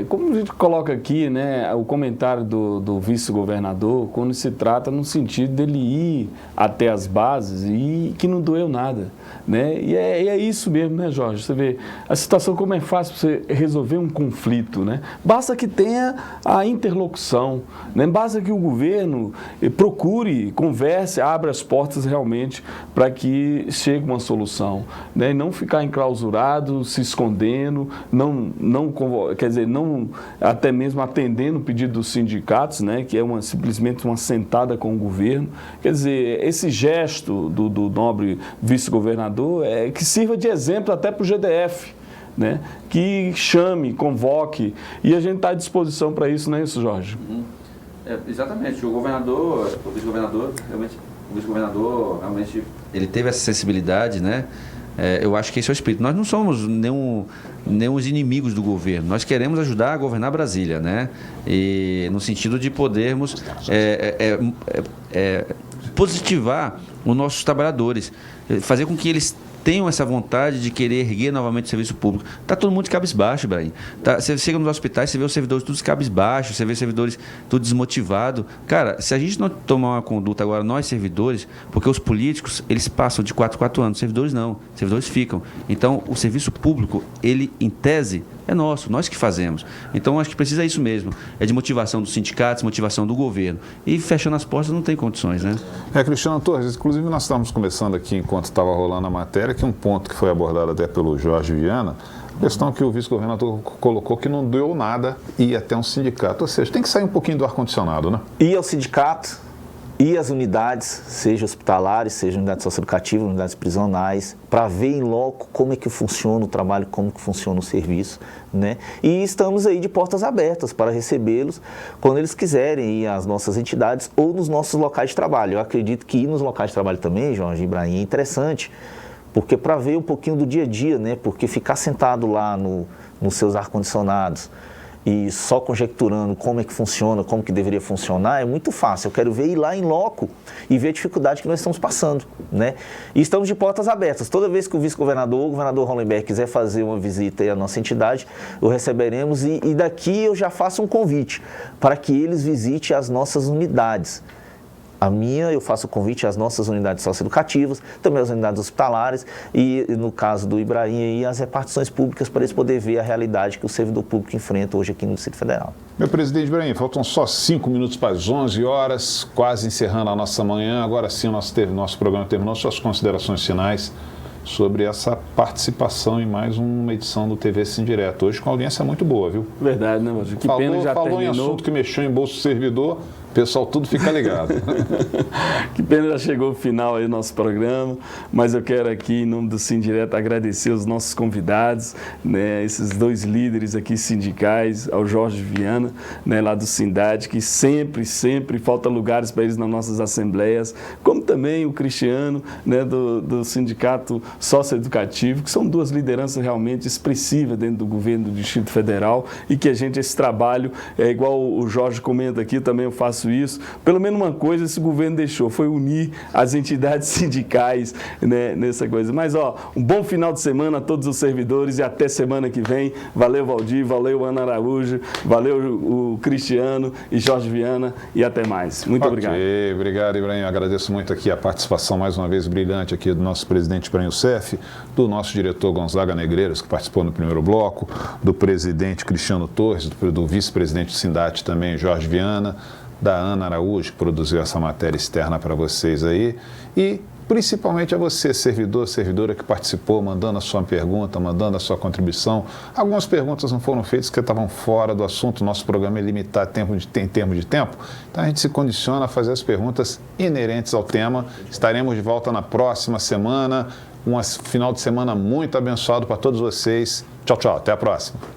Speaker 3: como a gente coloca aqui, né, o comentário do vice-governador, quando se trata no sentido dele ir até as bases e que não doeu nada, né? E é isso mesmo, né, Jorge? Você vê a situação como é fácil você resolver um conflito, né? Basta que tenha a interlocução, né? Basta que o governo procure, converse, abra as portas realmente para que chegue uma solução, né? E não ficar enclausurado, se escondendo, não até mesmo atendendo o pedido dos sindicatos, né, que é simplesmente uma sentada com o governo. Quer dizer, esse gesto do nobre vice-governador que sirva de exemplo até para o GDF, né, que chame, convoque, e a gente está à disposição para isso, não é isso, Jorge?
Speaker 8: Exatamente, o vice-governador realmente ele teve essa sensibilidade, né? Eu acho que esse é o espírito. Nós não somos nenhum os inimigos do governo. Nós queremos ajudar a governar Brasília, né? E no sentido de podermos positivar os nossos trabalhadores, fazer com que eles tenham essa vontade de querer erguer novamente o serviço público. Está todo mundo de cabisbaixo, Ibrahim. Você chega nos hospitais, você vê os servidores todos cabisbaixos, você vê os servidores tudo desmotivados. Cara, se a gente não tomar uma conduta agora, nós servidores, porque os políticos, eles passam de 4 anos, servidores não, servidores ficam. Então, o serviço público, ele, em tese, é nosso, nós que fazemos. Então, acho que precisa isso mesmo. É de motivação dos sindicatos, motivação do governo. E fechando as portas não tem condições, né?
Speaker 2: Cristiano Torres, inclusive nós estávamos conversando aqui enquanto estava rolando a matéria, que um ponto que foi abordado até pelo Jorge Viana, a questão que o vice-governador colocou que não deu nada ir até um sindicato. Ou seja, tem que sair um pouquinho do ar-condicionado, né?
Speaker 4: Ir ao sindicato, ir às unidades, seja hospitalares, seja unidades socioeducativas, unidades prisionais, para ver em loco como é que funciona o trabalho, como que funciona o serviço, né? E estamos aí de portas abertas para recebê-los quando eles quiserem ir às nossas entidades ou nos nossos locais de trabalho. Eu acredito que ir nos locais de trabalho também, Jorge e Ibrahim, é interessante, porque para ver um pouquinho do dia a dia, né? Porque ficar sentado lá nos seus ar-condicionados e só conjecturando como é que funciona, como que deveria funcionar, é muito fácil. Eu quero ver ir lá em loco e ver a dificuldade que nós estamos passando, né? E estamos de portas abertas. Toda vez que o vice-governador, o governador Hollenberg, quiser fazer uma visita aí à nossa entidade, o receberemos e daqui eu já faço um convite para que eles visitem as nossas unidades. Eu faço o convite às nossas unidades socioeducativas, também às unidades hospitalares e, no caso do Ibrahim, às repartições públicas para eles poderem ver a realidade que o servidor público enfrenta hoje aqui no Distrito Federal.
Speaker 2: Meu presidente Ibrahim, faltam só 5 minutos para as 11 horas, quase encerrando a nossa manhã. Agora sim, o nosso programa terminou. Suas considerações finais sobre essa participação em mais uma edição do TV Sim Direto. Hoje com audiência muito boa, viu?
Speaker 3: Verdade, né, Roger? Que pena já
Speaker 2: falou
Speaker 3: terminou.
Speaker 2: Em assunto que mexeu em bolso do servidor, o pessoal tudo fica ligado.
Speaker 3: Que pena já chegou o final aí do nosso programa, mas eu quero aqui, em nome do Sim Direto, agradecer os nossos convidados, né, esses dois líderes aqui sindicais, ao Jorge Viana, né, lá do Sindad, que sempre falta lugares para eles nas nossas assembleias, como também o Cristiano, né, do Sindicato Socioeducativo, que são duas lideranças realmente expressivas dentro do governo do Distrito Federal e que esse trabalho, igual o Jorge comenta aqui, também eu faço faço isso. Pelo menos uma coisa esse governo deixou, foi unir as entidades sindicais, né, nessa coisa. Mas, um bom final de semana a todos os servidores e até semana que vem. Valeu, Valdir, valeu, Ana Araújo, valeu o Cristiano e Jorge Viana e até mais. Muito obrigado.
Speaker 2: Obrigado, Ibrahim. Eu agradeço muito aqui a participação mais uma vez brilhante aqui do nosso presidente Ibrahim Youssef, do nosso diretor Gonzaga Negreiros, que participou no primeiro bloco, do presidente Cristiano Torres, do vice-presidente do Sindate também, Jorge Viana, da Ana Araújo, que produziu essa matéria externa para vocês aí, e principalmente a você, servidor, servidora que participou, mandando a sua pergunta, mandando a sua contribuição. Algumas perguntas não foram feitas porque estavam fora do assunto. Nosso programa é limitado em termos de tempo, então a gente se condiciona a fazer as perguntas inerentes ao tema. Estaremos de volta na próxima semana. Um final de semana muito abençoado para todos vocês. Tchau, tchau. Até a próxima.